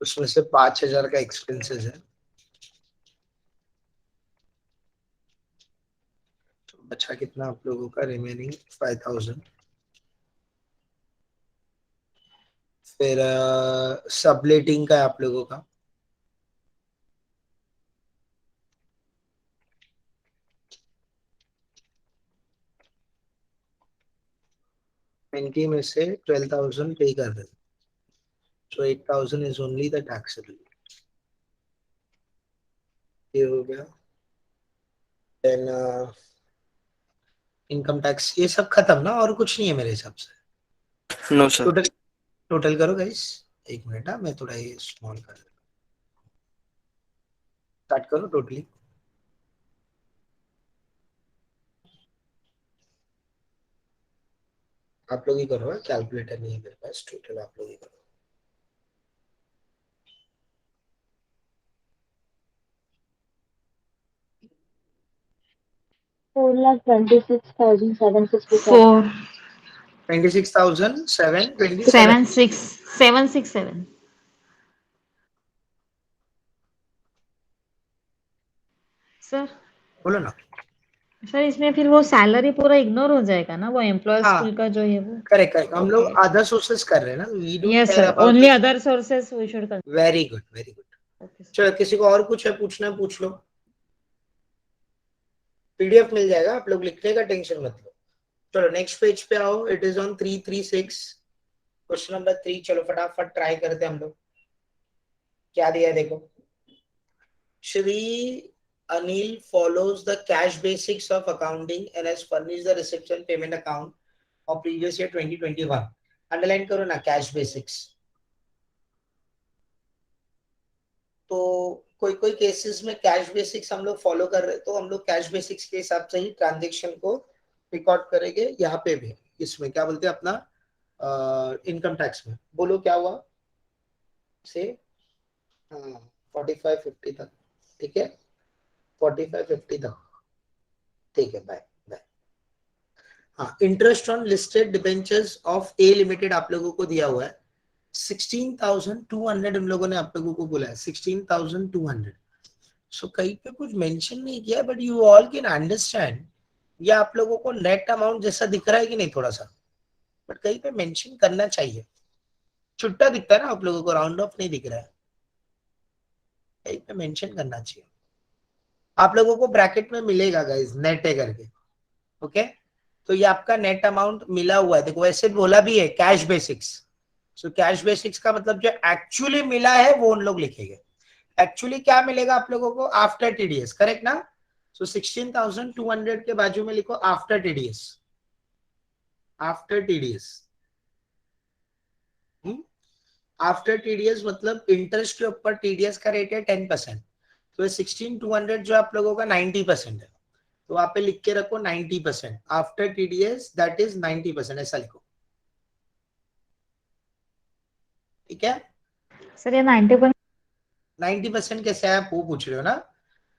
उसमें से 5,000 का एक्सपेंसेस है, तो बचा कितना आप लोगों का? रिमेनिंग 5,000। फिर सबलेटिंग का है आप लोगों का, इनकी में से 12,000 पे कर दे, so 8,000 is only the taxable। ये हो गया। देन इनकम टैक्स, ये सब खत्म ना? और कुछ नहीं है मेरे हिसाब से। No sir. टोटल टोटल करो गाइस, एक मिनट। मैं थोड़ा ये स्मॉल कर स्टार्ट करो टोटली। आप लोग ही करो, कैलकुलेटर नहीं है मेरे पास। टोटल आप लोग ही करो। 4,26,767. 26,727। 76767। सर बोलो ना। सर इसमें फिर वो सैलरी पूरा इग्नोर हो जाएगा ना, वो एम्प्लॉय हाँ स्कूल का जो है वो। Correct correct. हम लोग ओके। अदर सोर्सेस कर रहे हैं ना, we don't yes care sir, about only this. Other sources we should. Very good very good. Okay sir. चलो, किसी को और कुछ है पूछना है पूछ लो। पीडीएफ मिल जाएगा, आप लोग लिखने का टेंशन मत लो। चलो नेक्स्ट पेज पे आओ। It is on 336, question number 3। चलो फटाफट ट्राई करते हैं हम लोग। क्या दिया है देखो। Shri Anil follows the cash basics of accounting and has furnished the receipts and payment account of previous year 2021। Underline करो ना कैश बेसिक्स। तो कोई कोई केसेस में कैश बेसिक्स हम लोग फॉलो कर रहे हैं, तो हम लोग कैश बेसिक्स के हिसाब से ही ट्रांजेक्शन को रिकॉर्ड करेंगे। यहाँ पे भी इसमें क्या बोलते हैं अपना इनकम टैक्स में, बोलो क्या हुआ से 45-50 तक, ठीक है 45-50 तक, ठीक है बाय बाय। हाँ, interest on listed debentures of A limited आप लोगों को दिया हुआ है 16,200, उन लोगों ने आप लोगों को बोला है 16,200। सो कहीं पे कुछ मेंशन नहीं किया, but you all can understand ये आप लोगों को नेट अमाउंट जैसा दिख रहा है कि नहीं थोड़ा सा, बट कहीं पे मेंशन करना चाहिए। छुट्टा दिखता है ना आप लोगों को, राउंड ऑफ नहीं दिख रहा है, कहीं पे मेंशन करना चाहिए। आप लोगों को ब्रैकेट में मिलेगा गाइस नेट है करके, ओके। तो ये आपका नेट अमाउंट मिला हुआ है, देखो ऐसे बोला भी है cash basics. So cash basics का मतलब जो एक्चुअली मिला है वो उन लोग लिखेंगे। एक्चुअली क्या मिलेगा आप लोगों को आफ्टर टीडीएस, करेक्ट ना। सो 16,200 के बाजू में लिखो after TDS, after TDS. After TDS मतलब इंटरेस्ट के ऊपर टीडीएस का रेट है 10%, तो 16,200 जो आप लोगों का 90% है, तो वहां पे लिख के रखो 90% आफ्टर टीडीएस, दैट इज 90%, ऐसा लिखो, ठीक है। सर ये 90% कैसे है आप वो पूछ रहे हो ना।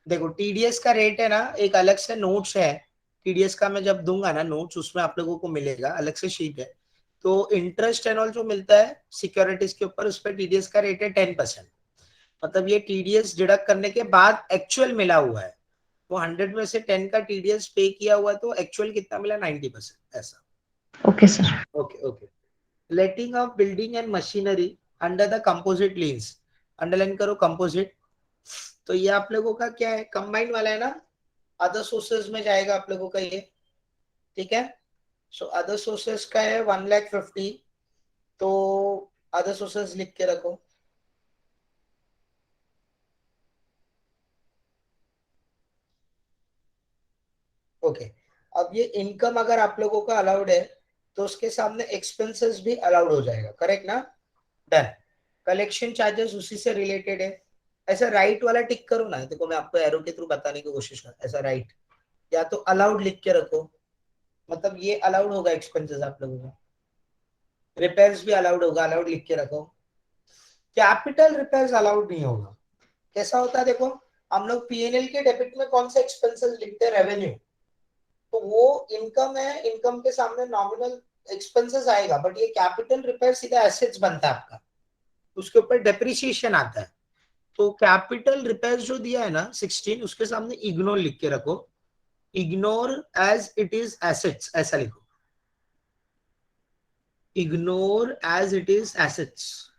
देखो टीडीएस का रेट है ना, एक अलग से नोट्स है टीडीएस का, मैं जब दूंगा ना नोट्स उसमें आप लोगों को मिलेगा, अलग से शीट है। तो इंटरेस्ट एंड ऑल जो मिलता है सिक्योरिटीज के ऊपर, उस पर टीडीएस का रेट है 10%। मतलब ये टीडीएस डिडक्ट करने के बाद एक्चुअल मिला हुआ है, वो 100 में से 10 का टीडीएस पे किया हुआ है, तो एक्चुअल कितना मिला 90%, ऐसा। Okay sir. Okay okay. Letting of building and machinery under the composite leans, underline करो कंपोजिट। तो ये आप लोगों का क्या है, कंबाइंड वाला है ना, अदर सोर्सेज में जाएगा आप लोगों का ये, ठीक है। सो अदर सोर्सेज का है 1,50,000, तो अदर सोर्सेज लिख के रखो। ओके अब ये इनकम अगर आप लोगों का अलाउड है तो उसके सामने एक्सपेंसेस भी अलाउड हो जाएगा, करेक्ट ना। डन। कलेक्शन चार्जेस उसी से रिलेटेड है, ऐसा राइट वाला टिक करो ना, देखो मैं आपको एरो के थ्रू बताने की कोशिश कर, ऐसा राइट या तो अलाउड लिख के रखो, मतलब ये अलाउड होगा एक्सपेंसेस आप लोगों का। रिपेयर्स भी अलाउड होगा, अलाउड लिख के रखो। कैपिटल रिपेयर्स अलाउड नहीं होगा। कैसा होता है देखो, हम लोग पीएनएल के डेबिट में कौन से एक्सपेंसेस लिखते हैं, रेवेन्यू, तो वो इनकम है, इनकम के सामने नॉमिनल एक्सपेंसेस आएगा, बट ये कैपिटल रिपेयर सीधा एसेट्स बनता है आपका, उसके ऊपर डेप्रिसिएशन आता है। तो कैपिटल रिपेयर जो दिया है ना 16, उसके सामने इग्नोर लिख के रखो, ignore as it is assets, ऐसा लिखो, ignore as it is assets.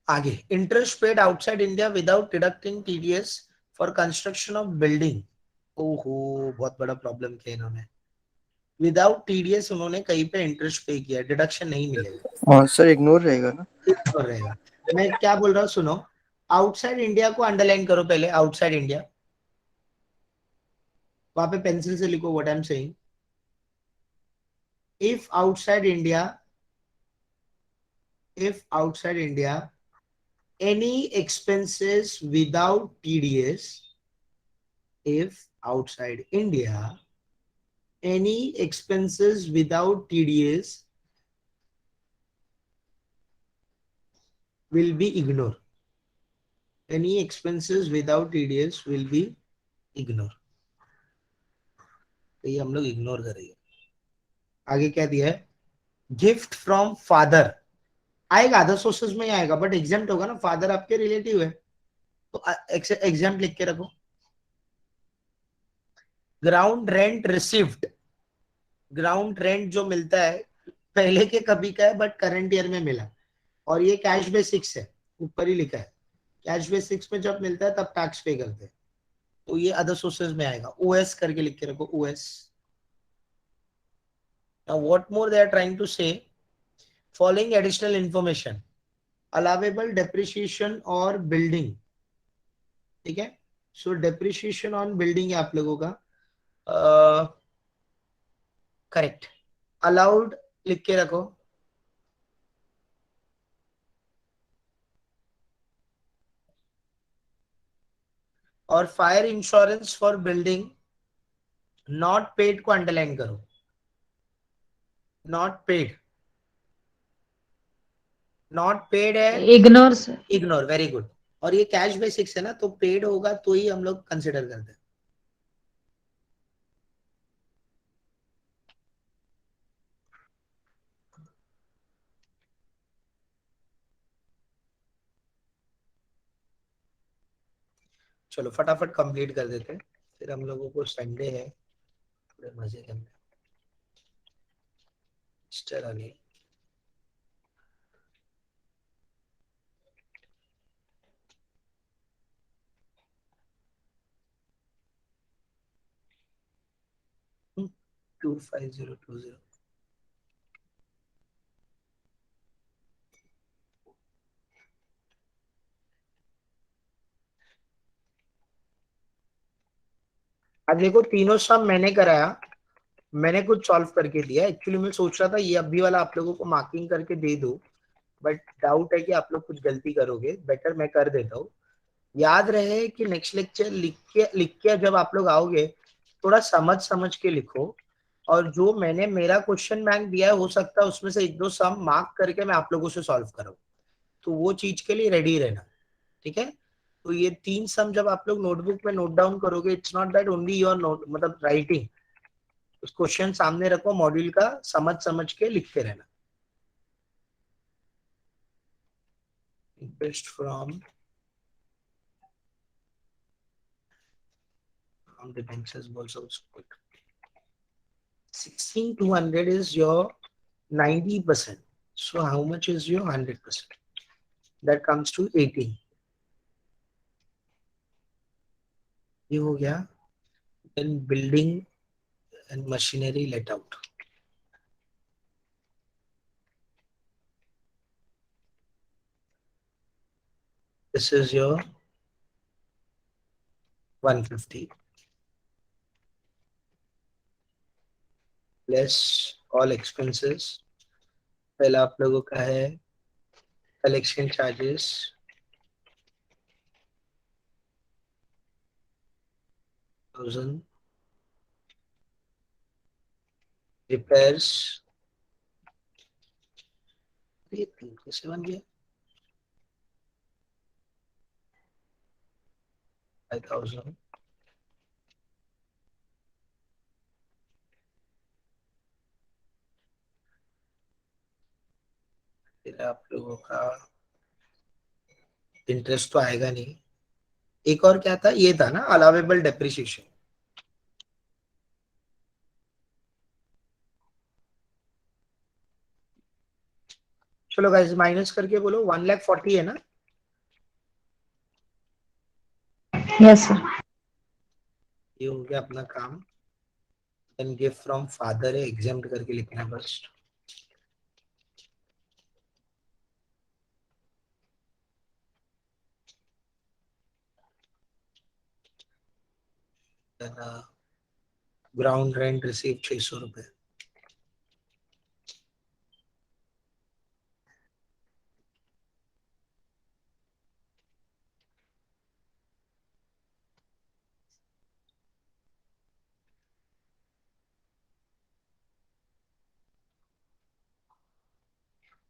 आगे, interest paid outside India without deducting TDS for construction of building. ओहो बहुत बड़ा प्रॉब्लम किया इन्होंने, विदाउट टीडीएस उन्होंने कहीं पे इंटरेस्ट पे किया, डिडक्शन नहीं मिलेगा। हाँ सर इग्नोर रहेगा ना। इग्नोर रहेगा। मैं क्या बोल रहा हूँ सुनो, आउटसाइड इंडिया को अंडरलाइन करो पहले, आउटसाइड इंडिया, वहां पे पेंसिल से लिखो what I am saying. If outside India any expenses without TDS, if outside India any expenses without TDS will be ignored, any expenses without TDS will be ignored, तो ये हम लोग इग्नोर करेंगे। आगे क्या दिया है, गिफ्ट फ्रॉम फादर आएगा, अदर सोर्सेज में ही आएगा, बट एग्जाम्प्ट होगा ना, फादर आपके रिलेटिव है तो एग्जाम्प्ट लिख के रखो। Ground rent received, ground rent जो मिलता है पहले के कभी का है बट करंट ईयर में मिला, और ये कैश बेसिक्स है, ऊपर ही लिखा है कैश बेसिक्स में जब मिलता है तब टैक्स पे करते हैं, तो ये अदर सोर्सेज में आएगा, ओएस करके लिख के रखो, OS. Now what more they are trying to say, following additional information, allowable depreciation और बिल्डिंग, ठीक है। सो डेप्रिसिएशन ऑन बिल्डिंग है आप लोगों का करेक्ट। अलाउड लिख के रखो। और fire insurance for building not paid को अंडरलाइन करो। नॉट पेड, नॉट पेड है ignore sir. Ignore, very good. और ये कैश बेसिक्स है ना, तो पेड होगा तो ही हम लोग कंसिडर करते हैं। चलो फटाफट कंप्लीट कर देते हैं, फिर हम लोगों को संडे है, थोड़े मजे करने। मिस्टर अली, हम्म, 25020। अब देखो तीनों सम मैंने कराया, मैंने कुछ सॉल्व करके दिया। एक्चुअली मैं सोच रहा था ये अभी वाला आप लोगों को मार्किंग करके दे दूं, बट डाउट है कि आप लोग कुछ गलती करोगे, बेटर मैं कर देता हूँ। याद रहे कि नेक्स्ट लेक्चर लिख के जब आप लोग आओगे थोड़ा समझ समझ के लिखो, और जो मैंने मेरा क्वेश्चन बैंक दिया है हो सकता है उसमें से एक दो सम मार्क करके मैं आप लोगों से सॉल्व कराऊं, तो वो चीज के लिए रेडी रहना, ठीक है। तो ये 3 सम जब आप लोग नोटबुक में नोट डाउन करोगे, it's not that only your note मतलब राइटिंग, उस क्वेश्चन सामने रखो, मॉड्यूल का समझ समझ के लिखते रहना। Interest from debentures also good. 16,200 is your 90%. So how much is your 100%? That comes to 18. ये हो गया। Then building and machinery let out. This is your 150 less all expenses. पहला आप लोगों का है collection charges, $1,000, repairs, ये 3 कैसे बन गया, 5,000, फिर आप लोगों का इंटरेस्ट तो आएगा नहीं। एक और क्या था, ये था ना अलाउेबल डेप्रिसिएशन। चलो गाइस माइनस करके बोलो, 1,40,000 है ना। Yes sir. ये हो गया अपना काम। देन गिफ्ट फ्रॉम फादर है, एग्जाम्प्ट करके लिखना बस। ग्राउंड रेंट रिसीव 600 रुपए।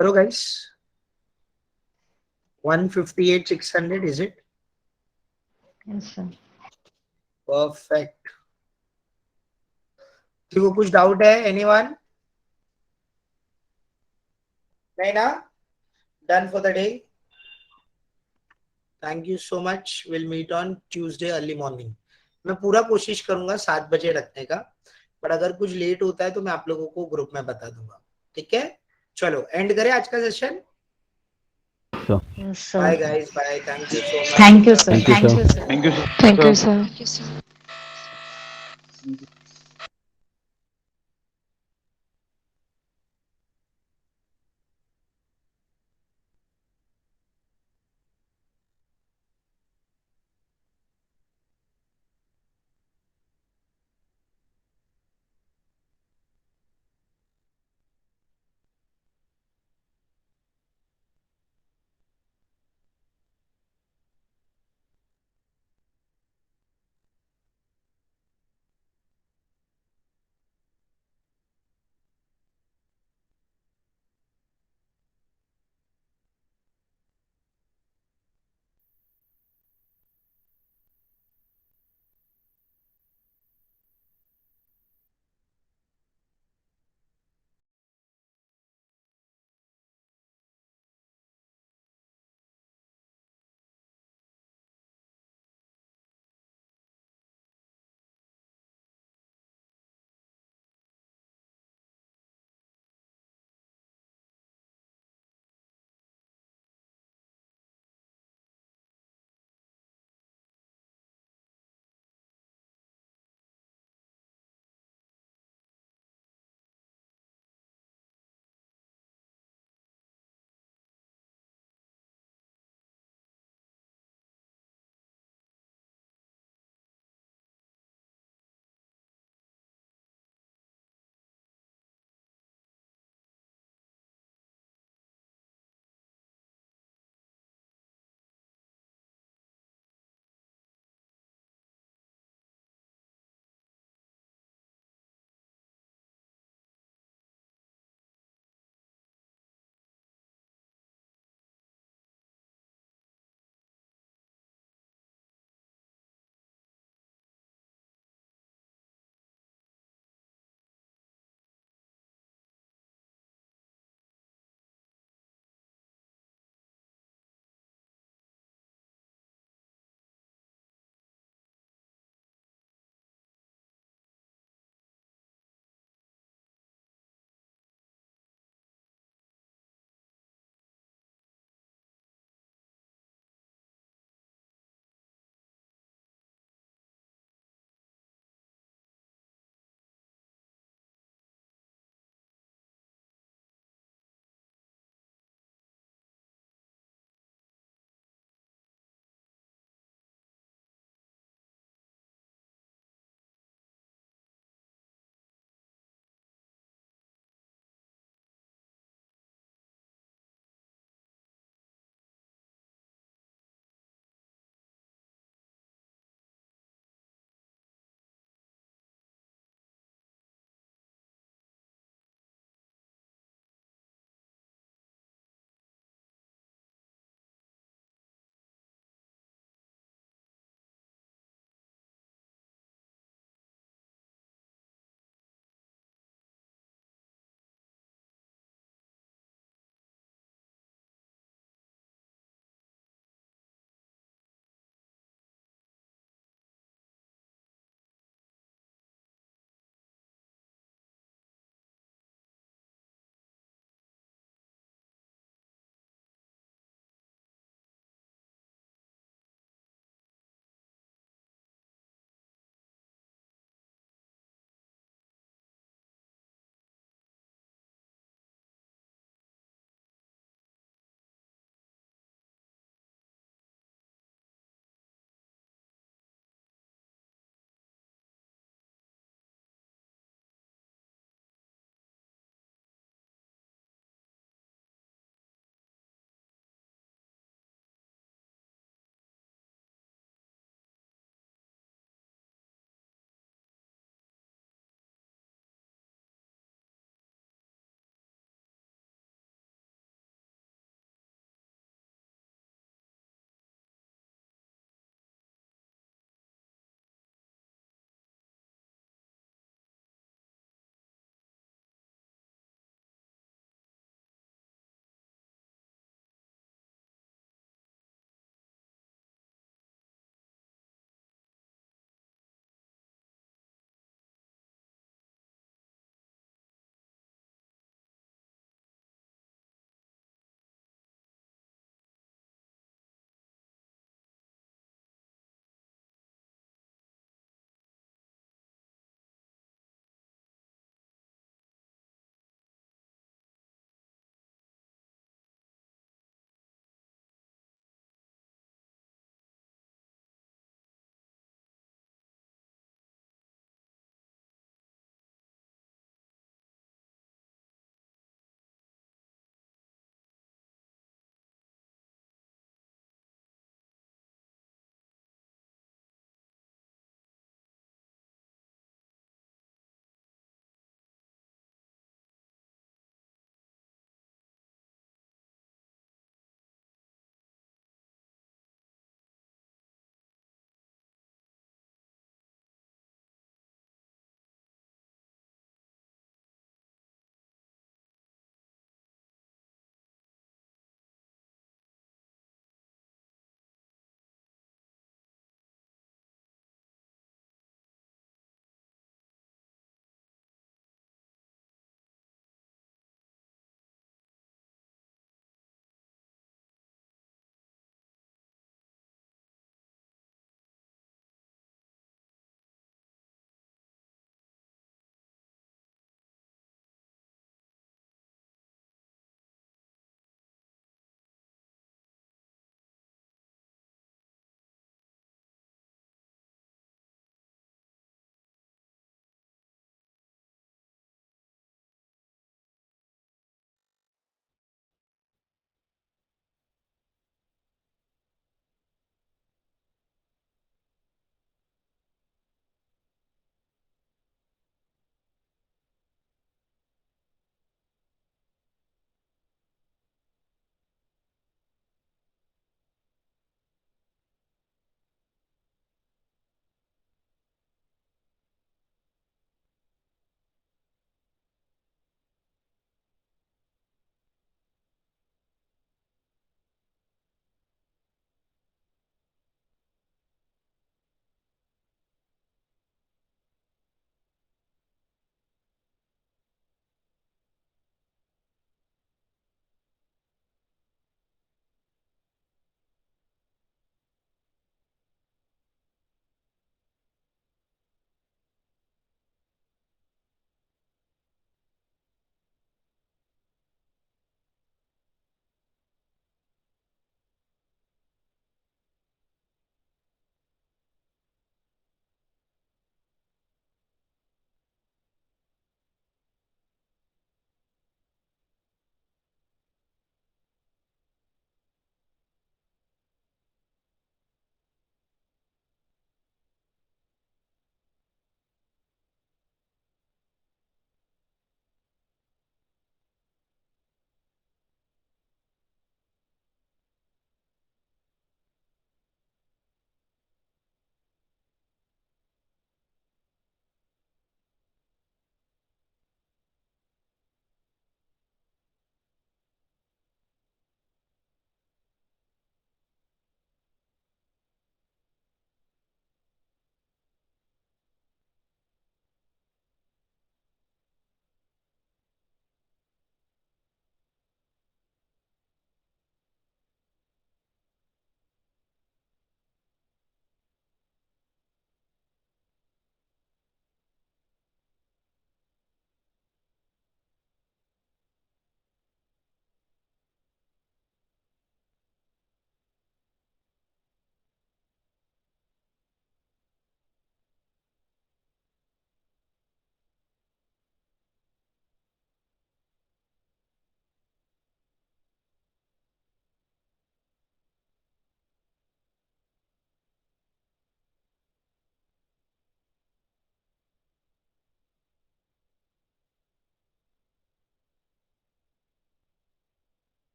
करो guys, 158,600 is it? Yes sir. Perfect. किसी को कुछ डाउट है? एनीवन? नहीं ना? Done for the day. Thank you so much, will meet on Tuesday early morning. मैं पूरा कोशिश करूंगा 7 बजे रखने का, बट अगर कुछ लेट होता है तो मैं आप लोगों को ग्रुप में बता दूंगा, ठीक है। चलो एंड करें आज का सेशन। So, yes bye sir. Guys, bye, thank you so much. Thank you sir. thank you, sir. Thank you sir. Thank you, sir. Thank you, sir.